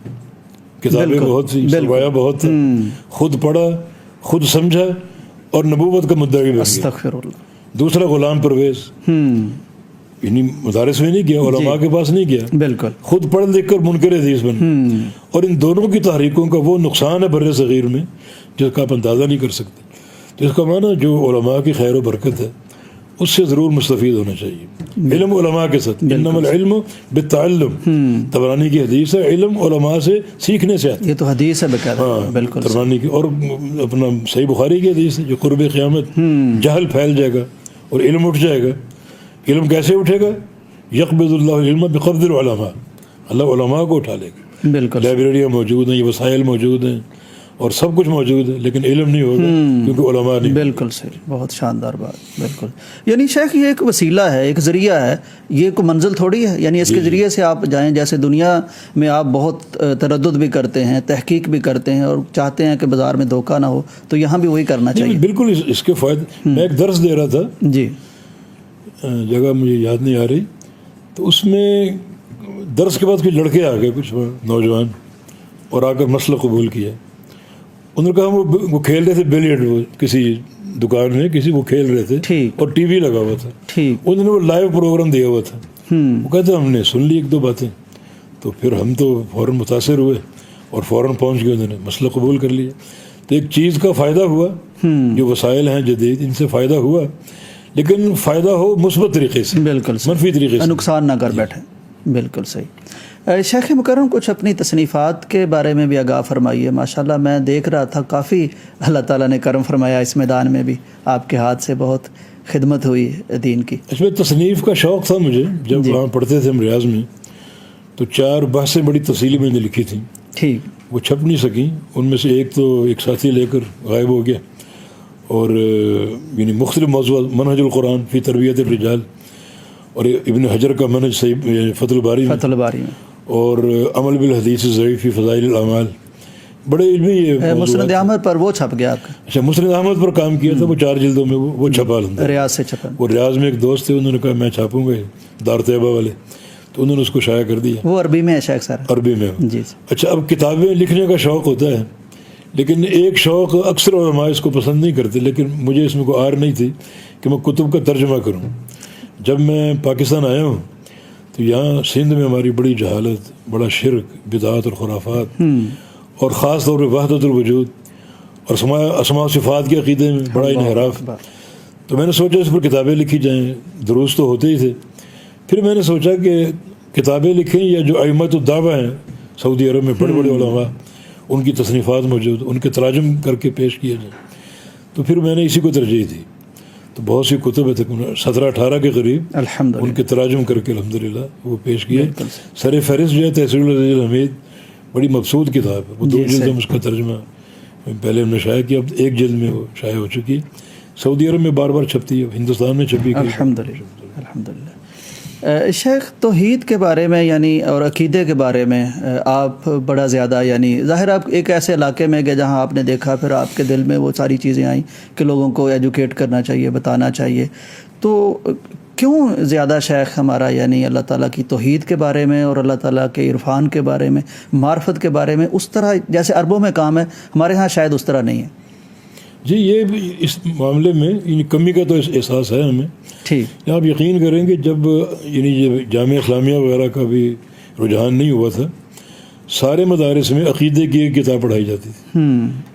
کتابیں بہت سی, سرمایہ بہت تھا, خود پڑھا, خود سمجھا, اور نبوت کا مدعی بن گیا. استغفر اللہ. دوسرا غلام پرویز, یعنی مدارس میں نہیں گیا, علماء کے پاس نہیں گیا, بالکل خود پڑھ لکھ کر منکر حدیث بن. اور ان دونوں کی تحریکوں کا وہ نقصان ہے بر صغیر میں جس کا آپ اندازہ نہیں کر سکتے. جس کا معنی جو علماء کی خیر و برکت ہے اس سے ضرور مستفید ہونا چاہیے. علم علماء کے ساتھ, انما العلم بالتعلم. طبرانی کی حدیث ہے, علم علماء سے سیکھنے سے آتا ہے. یہ تو حدیث ہے بقاعدہ. بالکل طبرانی کی. اور اپنا صحیح بخاری کی حدیث ہے جو قرب قیامت جہل پھیل جائے گا اور علم اٹھ جائے گا. علم کیسے اٹھے گا؟ یقبض اللہ العلم بقبض العلماء. اللہ علماء کو اٹھا لے گا. بالکل. لائبریریاں موجود ہیں, یہ وسائل موجود ہیں, اور سب کچھ موجود ہے, لیکن علم نہیں ہوگا کیونکہ علماء نہیں. بالکل صحیح. بہت شاندار بات. بالکل. یعنی شیخ یہ ایک وسیلہ ہے, ایک ذریعہ ہے, یہ کوئی منزل تھوڑی ہے. یعنی اس کے ذریعے سے آپ جائیں, جیسے دنیا میں آپ بہت تردد بھی کرتے ہیں, تحقیق بھی کرتے ہیں, اور چاہتے ہیں کہ بازار میں دھوکہ نہ ہو, تو یہاں بھی وہی کرنا چاہیے. بالکل اس کے فائدے. میں ایک درس دے رہا تھا, جی, جگہ مجھے یاد نہیں آ رہی, تو اس میں درس کے بعد کچھ لڑکے آ گئے, کچھ نوجوان, اور آ کر مسئلہ قبول کیا. انہوں نے کہا وہ کھیل رہے تھے بلیئرڈ, وہ کسی دکان میں کسی وہ کھیل رہے تھے, اور ٹی وی لگا ہوا تھا. انہوں نے وہ لائیو پروگرام دیا ہوا تھا. وہ کہتے ہم نے سن لی 1-2 باتیں, تو پھر ہم تو فوراً متاثر ہوئے اور فوراً پہنچ گئے. انہوں نے مسئلہ قبول کر لیا. تو ایک چیز کا فائدہ ہوا, جو وسائل ہیں جدید ان سے فائدہ ہوا, لیکن فائدہ ہو مثبت طریقے سے, بالکل منفی طریقے سے نقصان نہ کر بیٹھے. بالکل صحیح. شیخ مکرم, کچھ اپنی تصنیفات کے بارے میں بھی آگاہ فرمائیے. ماشاءاللہ میں دیکھ رہا تھا کافی اللہ تعالیٰ نے کرم فرمایا, اس میدان میں بھی آپ کے ہاتھ سے بہت خدمت ہوئی دین کی. اس میں تصنیف کا شوق تھا مجھے. جب وہاں پڑھتے تھے ہم ریاض میں, تو 4 بحثیں بڑی تفصیلی میں نے لکھی تھیں. ٹھیک. وہ چھپ نہیں سکیں. ان میں سے ایک تو ایک ساتھی لے کر غائب ہو گیا, اور یعنی مختلف موضوعات, منہج القرآن فی تربیت الرجال, اور ابن حجر کا منہج صحیح فتح الباری میں, اور عمل بالحدیث ضعیف فی فضائل الاعمال. بڑے علمی یہ مسند احمد پر وہ چھپ گیا آپ کا. اچھا, مسند احمد پر کام کیا تھا, وہ 4 جلدوں میں وہ چھپا. ریاض سے چھپا. وہ ریاض میں ایک دوست تھے, انہوں نے کہا میں چھاپوں گا, دار طیبہ والے, تو انہوں نے اس کو شائع کر دیا. وہ عربی میں ہے شیخ سر؟ عربی میں. جی. اچھا, اب کتابیں لکھنے کا شوق ہوتا ہے, لیکن ایک شوق اکثر علماء اس کو پسند نہیں کرتے, لیکن مجھے اس میں کوئی آر نہیں تھی کہ میں کتب کا ترجمہ کروں. جب میں پاکستان آیا ہوں تو یہاں سندھ میں ہماری بڑی جہالت, بڑا شرک, بدعات اور خرافات, اور خاص طور پہ وحدت الوجود اور اسماء و صفات کے عقیدے میں بڑا انحراف. تو میں نے سوچا اس پر کتابیں لکھی جائیں. دروس تو ہوتے ہی تھے. پھر میں نے سوچا کہ کتابیں لکھیں, یا جو ائمۃ الدعوہ ہیں سعودی عرب میں بڑے بڑے علماء, ان کی تصنیفات موجود, ان کے تراجم کر کے پیش کیے جائیں. تو پھر میں نے اسی کو ترجیح دی. تو بہت سی کتب ہے, 17-18 کے قریب ان کے تراجم کر کے الحمدللہ وہ پیش کیے. سر فہرست جو ہے تحصیل العزیز الحمید, بڑی مبسوط کتاب ہے. وہ 2 جلد میں اس کا ترجمہ پہلے ہم نے شائع کیا, اب 1 جلد میں وہ شائع ہو چکی. سعودی عرب میں بار بار چھپتی ہے, ہندوستان میں چھپی. الحمدللہ. شیخ, توحید کے بارے میں یعنی اور عقیدے کے بارے میں آپ بڑا زیادہ, یعنی ظاہر آپ ایک ایسے علاقے میں گئے جہاں آپ نے دیکھا, پھر آپ کے دل میں وہ ساری چیزیں آئیں کہ لوگوں کو ایجوکیٹ کرنا چاہیے, بتانا چاہیے. تو کیوں زیادہ شیخ ہمارا یعنی اللہ تعالیٰ کی توحید کے بارے میں اور اللہ تعالیٰ کے عرفان کے بارے میں, معرفت کے بارے میں اس طرح جیسے عربوں میں کام ہے, ہمارے ہاں شاید اس طرح نہیں ہے. جی, یہ اس معاملے میں یعنی کمی کا تو احساس ہے ہمیں. ٹھیک. آپ یقین کریں کہ جب یعنی جامعہ اسلامیہ وغیرہ کا بھی رجحان نہیں ہوا تھا, سارے مدارس میں عقیدے کی ایک کتاب پڑھائی جاتی تھی,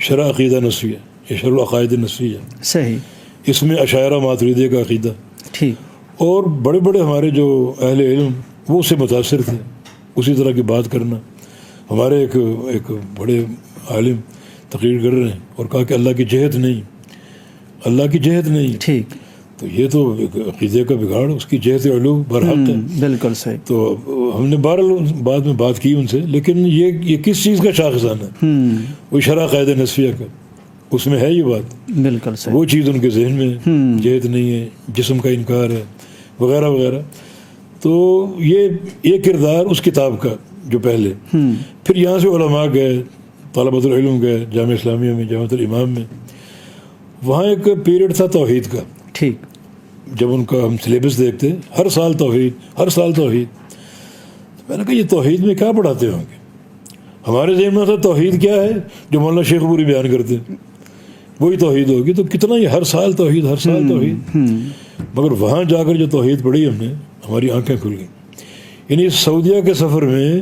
شرح عقیدہ نسویہ, یا شرح العقائد نسویہ. صحیح. اس میں اشاعرہ ماتریدیہ کا عقیدہ. ٹھیک. اور بڑے بڑے ہمارے جو اہل علم وہ اس سے متاثر تھے, اسی طرح کی بات کرنا. ہمارے ایک بڑے عالم تقریر کر رہے ہیں اور کہا کہ اللہ کی جہت نہیں, اللہ کی جہت نہیں. ٹھیک. تو یہ تو عقیدے کا بگاڑ, اس کی جہت علو برحق ہے. بالکل صحیح. تو ہم نے بہرحال بعد میں بات کی ان سے, لیکن یہ کس چیز کا شاخصان ہے؟ وہ شرح قاعدہ نسویہ کا, اس میں ہے یہ بات. بالکل صحیح. وہ چیز ان کے ذہن میں جہت نہیں ہے, جسم کا انکار ہے, وغیرہ وغیرہ. تو یہ کردار اس کتاب کا جو پہلے. پھر یہاں سے علماء گئے, طلبۃ العلم گئے جامعہ اسلامیہ میں, جامعۃ الامام میں. وہاں ایک پیریڈ تھا توحید کا. ٹھیک. جب ان کا ہم سلیبس دیکھتے, ہر سال توحید. میں نے کہا یہ توحید میں کیا پڑھاتے ہوں گے؟ ہمارے ذہن میں تھا توحید کیا ہے جو مولانا شیخ پوری بیان کرتے, وہی توحید ہوگی. تو کتنا یہ ہر سال توحید. مگر وہاں جا کر جو توحید پڑھی ہم نے, ہماری آنکھیں کھل گئیں. یعنی سعودیہ کے سفر میں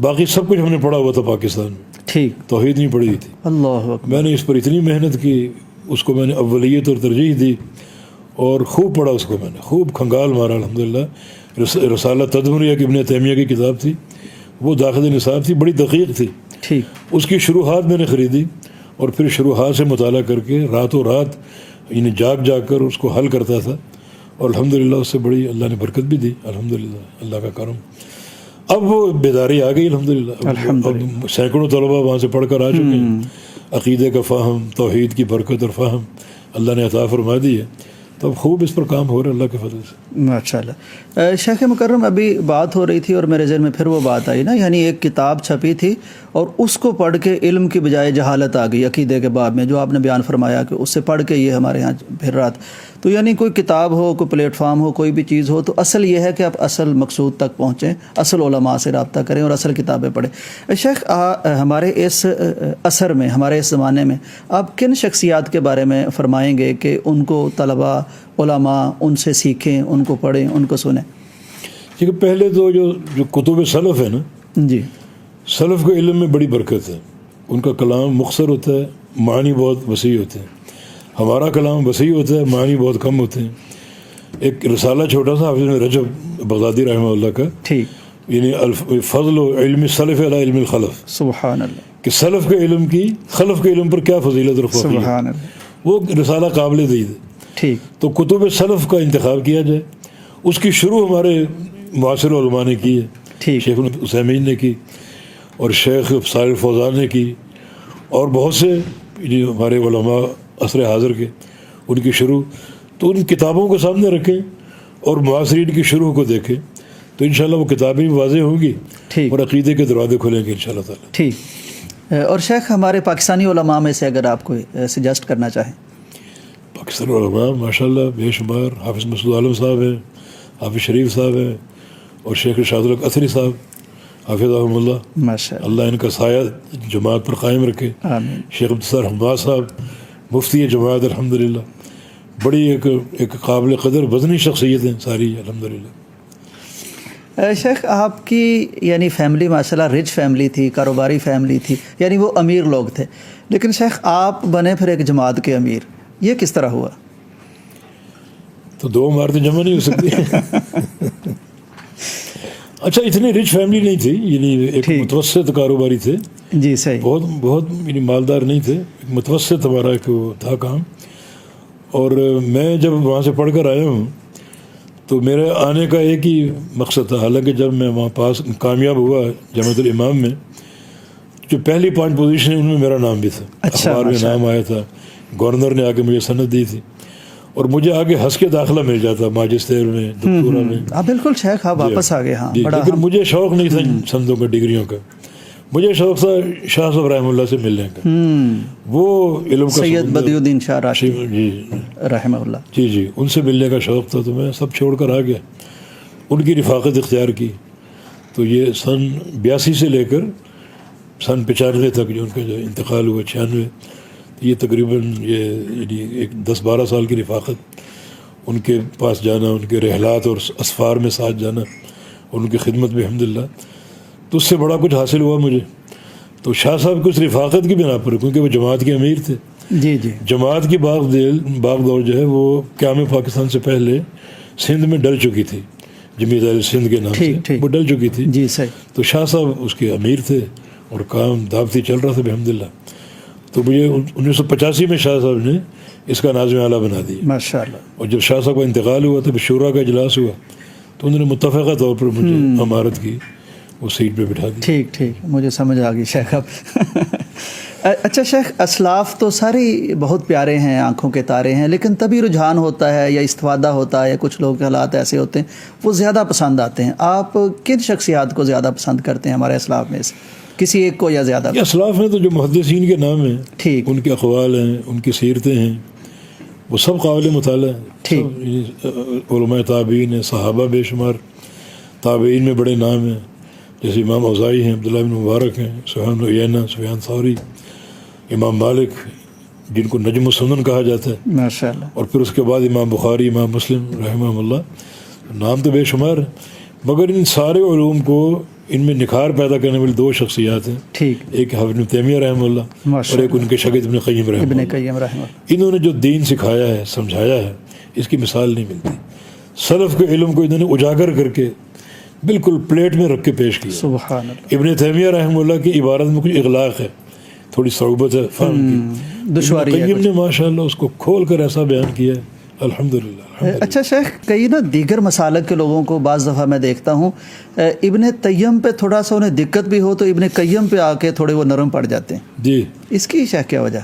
باقی سب کچھ ہم نے پڑھا ہوا تھا پاکستان میں, ٹھیک, توحید نہیں پڑھی تھی. اللہ اکبر. میں نے اس پر اتنی محنت کی, اس کو میں نے اولیت اور ترجیح دی اور خوب پڑھا اس کو. میں نے خوب کھنگال مارا الحمدللہ. رسالہ تدمریہ کی ابن تیمیہ کی کتاب تھی, وہ داخل نصاب تھی, بڑی دقیق تھی. ٹھیک. اس کی شروحات میں نے خریدی اور پھر شروحات سے مطالعہ کر کے راتوں رات یعنی جاگ کر اس کو حل کرتا تھا. اور الحمدللہ اس سے بڑی اللہ نے برکت بھی دی, الحمدللہ اللہ کا کرم. اب وہ بیداری آ گئی الحمدللہ. اب سینکڑوں طلباء وہاں سے پڑھ کر آ چکے ہیں. عقیدے کا فہم, توحید کی برکت اور فہم اللہ نے عطا فرما دی ہے. تو اب خوب اس پر کام ہو رہا ہے اللہ کے فضل سے. ماشاء اللہ. شیخ مکرم, ابھی بات ہو رہی تھی اور میرے ذہن میں پھر وہ بات آئی نا, یعنی ایک کتاب چھپی تھی اور اس کو پڑھ کے علم کی بجائے جہالت آ گئی عقیدے کے باب میں, جو آپ نے بیان فرمایا کہ اس سے پڑھ کے یہ ہمارے یہاں پھر رہا تھا. تو یعنی کوئی کتاب ہو, کوئی پلیٹ فارم ہو, کوئی بھی چیز ہو, تو اصل یہ ہے کہ آپ اصل مقصود تک پہنچیں, اصل علماء سے رابطہ کریں اور اصل کتابیں پڑھیں. شیخ, ہمارے اس عصر میں, ہمارے اس زمانے میں آپ کن شخصیات کے بارے میں فرمائیں گے کہ ان کو طلباء, علماء ان سے سیکھیں, ان کو پڑھیں, ان کو سنیں؟ کیونکہ پہلے تو جو کتب سلف ہے نا, جی, سلف کے علم میں بڑی برکت ہے. ان کا کلام مختصر ہوتا ہے, معنی بہت وسیع ہوتے ہیں. ہمارا کلام وسیع ہوتا ہے, معنی بہت کم ہوتے ہیں. ایک رسالہ چھوٹا سا حافظ رجب بغدادی رحمہ اللہ کا, ٹھیک, یعنی فضل و علم سلف علی علم الخلف, سبحان اللہ, کہ سلف کے علم کی خلف کے علم پر کیا فضیلت اور فضیلت, سبحان اللہ, وہ رسالہ قابل دید ہے. ٹھیک. تو کتب سلف کا انتخاب کیا جائے. اس کی شروع ہمارے معاصر علماء نے کی ہے. ٹھیک. شیخ عثیمین نے کی اور شیخ صالح فوزان نے کی اور بہت سے جو ہمارے علماء عصر حاضر کے, ان کی شروع. تو ان کتابوں کو سامنے رکھیں اور معاصرین کی شروع کو دیکھیں تو انشاءاللہ وہ کتابیں بھی واضح ہوں گی اور عقیدے کے دروازے کھلیں گے انشاءاللہ تعالی. ٹھیک. اور شیخ, ہمارے پاکستانی علماء میں سے اگر آپ کوئی سجیسٹ کرنا چاہیں؟ پاکستانی علماء ماشاءاللہ بے شمار. حافظ مسعود عالم صاحب ہیں, حافظ شریف صاحب ہیں, اور شیخ رشاد الحق اثری صاحب حافظہم اللہ, ماشاءاللہ, اللہ ان کا سایہ جماعت پر قائم رکھے. آمین. شیخ عبدالستار حماد صاحب مفتی جماعت الحمدللہ, بڑی ایک قابل قدر وزنی شخصیت ہیں ساری الحمدللہ. شیخ, آپ کی یعنی فیملی ماشاءاللہ رچ فیملی تھی, کاروباری فیملی تھی, یعنی وہ امیر لوگ تھے, لیکن شیخ آپ بنے پھر ایک جماعت کے امیر, یہ کس طرح ہوا؟ تو دو عمارتیں جمع نہیں ہو سکتی. اچھا, اتنی رچ فیملی نہیں تھی, یعنی ایک متوسط کاروباری تھے. جی, صحیح. بہت یعنی مالدار نہیں تھے, ایک متوسط ہمارا ایک تھا کام. اور میں جب وہاں سے پڑھ کر آیا ہوں تو میرے آنے کا ایک ہی مقصد تھا. حالانکہ جب میں وہاں پاس کامیاب ہوا جامعۃ الامام میں, جو پہلی 5 پوزیشن ان میں میرا نام بھی تھا. اخبار میں نام آیا تھا, گورنر نے آگے مجھے سند دی تھی اور مجھے آگے ہنس کے داخلہ مل جاتا ماجسٹر میں, دکتورا میں. بالکل شیخ, آپ واپس آ گئے. ہاں, لیکن مجھے شوق نہیں تھا سندوں کا, ڈگریوں کا. مجھے شوق تھا شاہ صاحب رحمہ اللہ سے ملنے کا. وہ علم کا سید بدیع الدین شاہ راشدی جی رحمہ اللہ, جی ان سے ملنے کا شوق تھا. تو میں سب چھوڑ کر آ گیا, ان کی رفاقت اختیار کی. تو یہ سن 82 سے لے کر سن 95 تک جو ان کا جو انتقال ہوا 96, یہ تقریباً یہ ایک 10-12 سال کی رفاقت. ان کے پاس جانا, ان کے رحلات اور اسفار میں ساتھ جانا, اور ان کی خدمت بھی الحمدللہ. تو اس سے بڑا کچھ حاصل ہوا مجھے. تو شاہ صاحب کی اس رفاقت کی بنا پر, کیونکہ وہ جماعت کے امیر تھے. جی جی, جماعت کی باغ دور جو ہے وہ قیام پاکستان سے پہلے سندھ میں ڈل چکی تھی, جمعیت اہل سندھ کے نام سے وہ ڈل چکی تھی. جی صحیح. تو شاہ صاحب اس کے امیر تھے اور کام دعوتی چل رہا تھا الحمدللہ. تو مجھے 1985 میں شاہ صاحب نے اس کا ناظم اعلیٰ بنا دیا ماشاءاللہ. اور جب شاہ صاحب کا انتقال ہوا تو شورا کا اجلاس ہوا تو انہوں نے متفقہ طور پر مجھے امارت کی وہ سیٹ پہ بٹھا دی. ٹھیک, مجھے سمجھ آ گئی شیخ. اب اچھا شیخ، اسلاف تو سارے بہت پیارے ہیں، آنکھوں کے تارے ہیں، لیکن تبھی رجحان ہوتا ہے یا استفادہ ہوتا ہے یا کچھ لوگ کے حالات ایسے ہوتے ہیں وہ زیادہ پسند آتے ہیں. آپ کن شخصیات کو زیادہ پسند کرتے ہیں ہمارے اسلاف میں سے، کسی ایک کو یا زیادہ؟ اسلاف میں تو جو محدثین کے نام ہیں، ٹھیک، ان کے اقوال ہیں، ان کی سیرتیں ہیں، وہ سب قابل مطالعہ ہیں. ٹھیک. علماء تابعین ہیں، صحابہ بے شمار، تابعین میں بڑے نام ہیں، جیسے امام اوزاعی ہیں، عبداللہ بن مبارک ہیں، سفیان بن عیینہ، سفیان ثوری، امام مالک جن کو نجم السنن کہا جاتا ہے، ماشاء اللہ. اور پھر اس کے بعد امام بخاری، امام مسلم رحمہ اللہ. نام تو بے شمار ہیں، مگر ان سارے علوم کو ان میں نکھار پیدا کرنے والی دو شخصیات ہیں. ٹھیک. ایک ابن تیمیہ رحمہ اللہ اور ایک ان کے شاگرد ابن قیم رحمہ ابن اللہ. قیم رحمہ اللہ. انہوں نے جو دین سکھایا ہے، سمجھایا ہے، اس کی مثال نہیں ملتی. سلف کے علم کو انہوں نے اجاگر کر کے بالکل پلیٹ میں رکھ کے پیش کیا. سبحان اللہ. ابن تیمیہ رحمہ اللہ کی عبارت میں کچھ اغلاق ہے، تھوڑی صعوبت ہے فہم کی، دشواری ہے. قیم نے ماشاء اللہ اس کو کھول کر ایسا بیان کیا ہے، الحمدللہ. اچھا شیخ، کئی نا دیگر مسالک کے لوگوں کو بعض دفعہ میں دیکھتا ہوں ابن تیم پہ تھوڑا سا انہیں دقت بھی ہو تو ابن قیم پہ آ کے تھوڑے وہ نرم پڑ جاتے ہیں. جی، اس کی شیخ کیا وجہ؟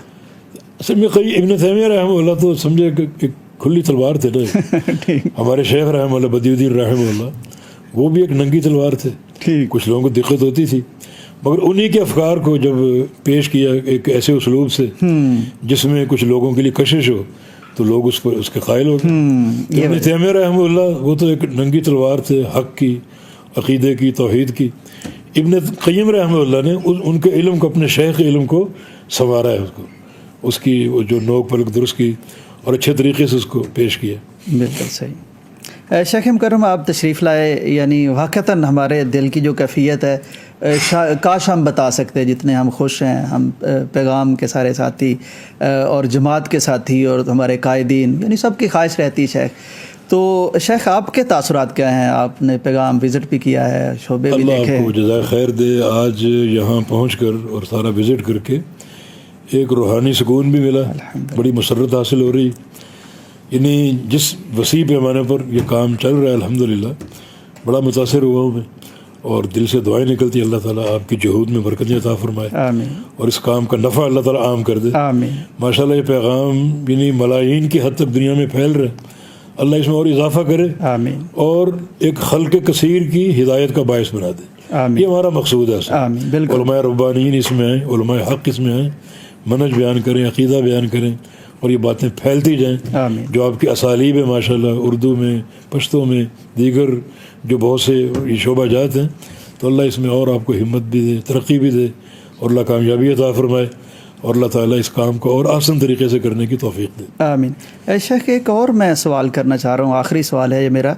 اصل میں ابن تیمیہ رحمہ اللہ تو سمجھے کہ ایک کھلی تلوار تھے نا. ٹھیک. ہمارے شیخ رحمہ اللہ بدی الدین رحمہ اللہ وہ بھی ایک ننگی تلوار تھے. ٹھیک. کچھ لوگوں کو دقت ہوتی تھی، مگر انہی کے افکار کو جب پیش کیا ایک ایسے اسلوب سے جس میں کچھ لوگوں کے لیے کشش ہو تو لوگ اس کے قائل ہو گئے. ابن تیمیہ رحمہ اللہ وہ تو ایک ننگی تلوار تھے حق کی، عقیدے کی، توحید کی. ابن قیم رحمہ اللہ نے ان کے علم کو، اپنے شیخ علم کو سنوارا ہے، اس کی وہ جو نوک پلک درست کی اور اچھے طریقے سے اس کو پیش کیا. بالکل صحیح. شیخ مکرم، آپ تشریف لائے، یعنی واقعتاً ہمارے دل کی جو کیفیت ہے کاش ہم بتا سکتے، جتنے ہم خوش ہیں، ہم پیغام کے سارے ساتھی اور جماعت کے ساتھی اور ہمارے قائدین، یعنی سب کی خواہش رہتی ہے شیخ. تو شیخ آپ کے تاثرات کیا ہیں؟ آپ نے پیغام وزٹ بھی کیا ہے، شعبے بھی دیکھے. اللہ آپ کو جزائے خیر دے. آج یہاں پہنچ کر اور سارا وزٹ کر کے ایک روحانی سکون بھی ملا، بڑی مسرت حاصل ہو رہی. یعنی جس وسیع پیمانے پر یہ کام چل رہا ہے الحمدللہ بڑا متاثر ہوا ہوں میں، اور دل سے دعائیں نکلتی ہیں اللہ تعالیٰ آپ کی جہود میں برکتیں عطا فرمائے. آمین. اور اس کام کا نفع اللہ تعالیٰ عام کر دے. آمین. ماشاءاللہ یہ پیغام یعنی ملائی کی حد تک دنیا میں پھیل رہا ہے، اللہ اس میں اور اضافہ کرے. آمین. اور ایک خلق کثیر کی ہدایت کا باعث بنا دے. آمین. یہ ہمارا مقصود ہے. آمین. بالکل. علماء ربانیین اس میں آئیں، علماء حق اس میں آئیں، منہج بیان کریں، عقیدہ بیان کریں، اور یہ باتیں پھیلتی جائیں. آمین. جو آپ کی اسالیب ہے ماشاءاللہ، اردو میں، پشتو میں، دیگر جو بہت سے یہ شعبہ جات ہیں، تو اللہ اس میں اور آپ کو ہمت بھی دے، ترقی بھی دے، اور اللہ کامیابی عطا فرمائے، اور اللہ تعالیٰ اس کام کو اور آسان طریقے سے کرنے کی توفیق دے. آمین. شیخ ایک اور میں سوال کرنا چاہ رہا ہوں، آخری سوال ہے یہ میرا.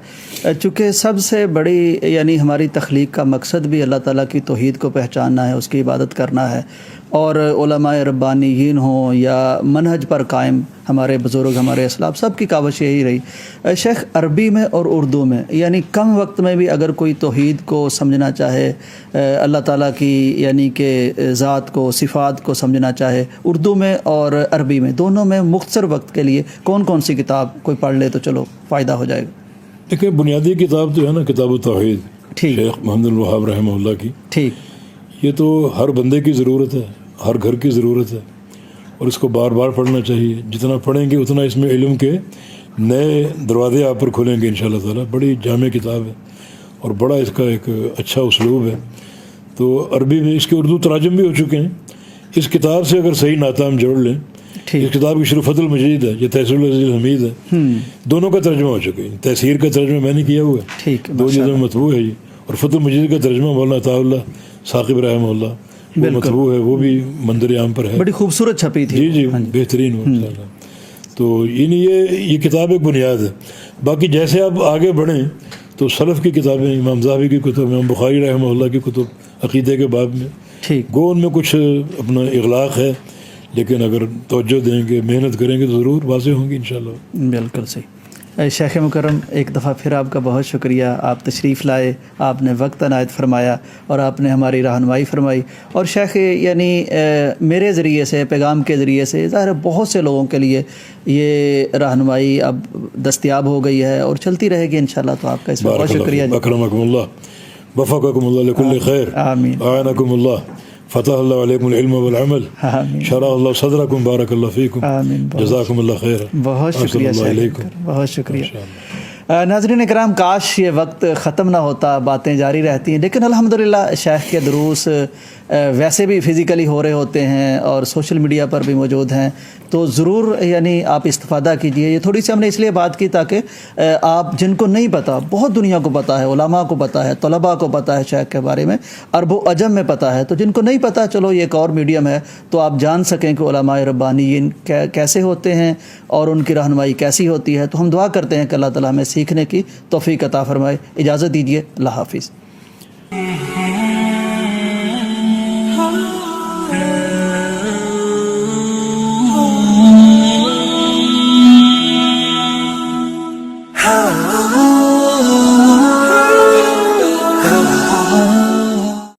چونکہ سب سے بڑی یعنی ہماری تخلیق کا مقصد بھی اللہ تعالیٰ کی توحید کو پہچاننا ہے، اس کی عبادت کرنا ہے، اور علماء ربانیین ہوں یا منہج پر قائم ہمارے بزرگ، ہمارے اسلاف، سب کی کاوش یہی رہی. شیخ عربی میں اور اردو میں، یعنی کم وقت میں بھی اگر کوئی توحید کو سمجھنا چاہے، اللہ تعالیٰ کی یعنی کہ ذات کو، صفات کو سمجھنا چاہے، اردو میں اور عربی میں، دونوں میں مختصر وقت کے لیے کون کون سی کتاب کوئی پڑھ لے تو چلو فائدہ ہو جائے گا؟ دیکھیں بنیادی کتاب تو ہے نا کتاب التوحید، ٹھیک. شیخ محمد الوہاب رحمہ اللہ کی. ٹھیک. یہ تو ہر بندے کی ضرورت ہے، ہر گھر کی ضرورت ہے، اور اس کو بار بار پڑھنا چاہیے. جتنا پڑھیں گے اتنا اس میں علم کے نئے دروازے آپ پر کھلیں گے انشاءاللہ تعالیٰ. بڑی جامع کتاب ہے اور بڑا اس کا ایک اچھا اسلوب ہے. تو عربی میں اس کے اردو تراجم بھی ہو چکے ہیں. اس کتاب سے اگر صحیح نعت ہم جوڑ لیں، اس کتاب کی شروع فتح المجید ہے، یہ تیسیر العزیز الحمید ہے، دونوں کا ترجمہ ہو چکا ہے. تیسیر کا ترجمہ میں نے کیا ہوا ہے، ٹھیک، 2 جلدوں میں مطبوع ہے یہ، اور فتح المجید کا ترجمہ مولانا عطا اللہ ثاقب رحمہ اللہ وہ مطبوع ہے، وہ بھی منظر عام پر ہے. بڑی خوبصورت چھپی تھی. جی بہترین ہو انشاءاللہ. تو یہ کتاب ایک بنیاد ہے. باقی جیسے آپ آگے بڑھیں تو سلف کی کتابیں، امام ذہبی کی کتب، امام بخاری رحمہ اللہ کی کتب عقیدے کے باب میں، ٹھیک، گو ان میں کچھ اپنا اغلاق ہے، لیکن اگر توجہ دیں گے، محنت کریں گے تو ضرور واضح ہوں گی انشاءاللہ. بالکل صحیح. شیخ مکرم ایک دفعہ پھر آپ کا بہت شکریہ. آپ تشریف لائے، آپ نے وقت عنایت فرمایا اور آپ نے ہماری رہنمائی فرمائی. اور شیخ یعنی میرے ذریعے سے، پیغام کے ذریعے سے ظاہر ہے بہت سے لوگوں کے لیے یہ رہنمائی اب دستیاب ہو گئی ہے اور چلتی رہے گی انشاءاللہ. تو آپ کا اس میں بہت شکریہ. اکرمکم اللہ، وفقکم اللہ لکل خیر. آمین. اعانکم اللہ فتح اللہ علیکم العلم والعمل، آمین شرح اللہ صدرکم، بارک اللہ فیکم، آمین۔ جزاکم اللہ خیر، بہت شکریہ اللہ شاہد علیکم، اختر، بہت شکریہ۔ ناظرین اکرام، کاش یہ وقت ختم نہ ہوتا، باتیں جاری رہتی ہیں، لیکن الحمدللہ شیخ کے دروس ویسے بھی فزیکلی ہو رہے ہوتے ہیں اور سوشل میڈیا پر بھی موجود ہیں، تو ضرور یعنی آپ استفادہ کیجئے۔ یہ تھوڑی سی ہم نے اس لیے بات کی تاکہ آپ جن کو نہیں پتہ، بہت دنیا کو پتہ ہے، علماء کو پتہ ہے، طلباء کو پتہ ہے شیخ کے بارے میں، عرب و عجم میں پتہ ہے، تو جن کو نہیں پتہ چلو یہ ایک اور میڈیم ہے تو آپ جان سکیں کہ علماء ربانیین کیسے ہوتے ہیں اور ان کی رہنمائی کیسی ہوتی ہے۔ تو ہم دعا کرتے ہیں کہ اللہ تعالیٰ ہمیں سیکھنے کی توفیق عطا فرمائے۔ اجازت دیجیے، اللہ حافظ۔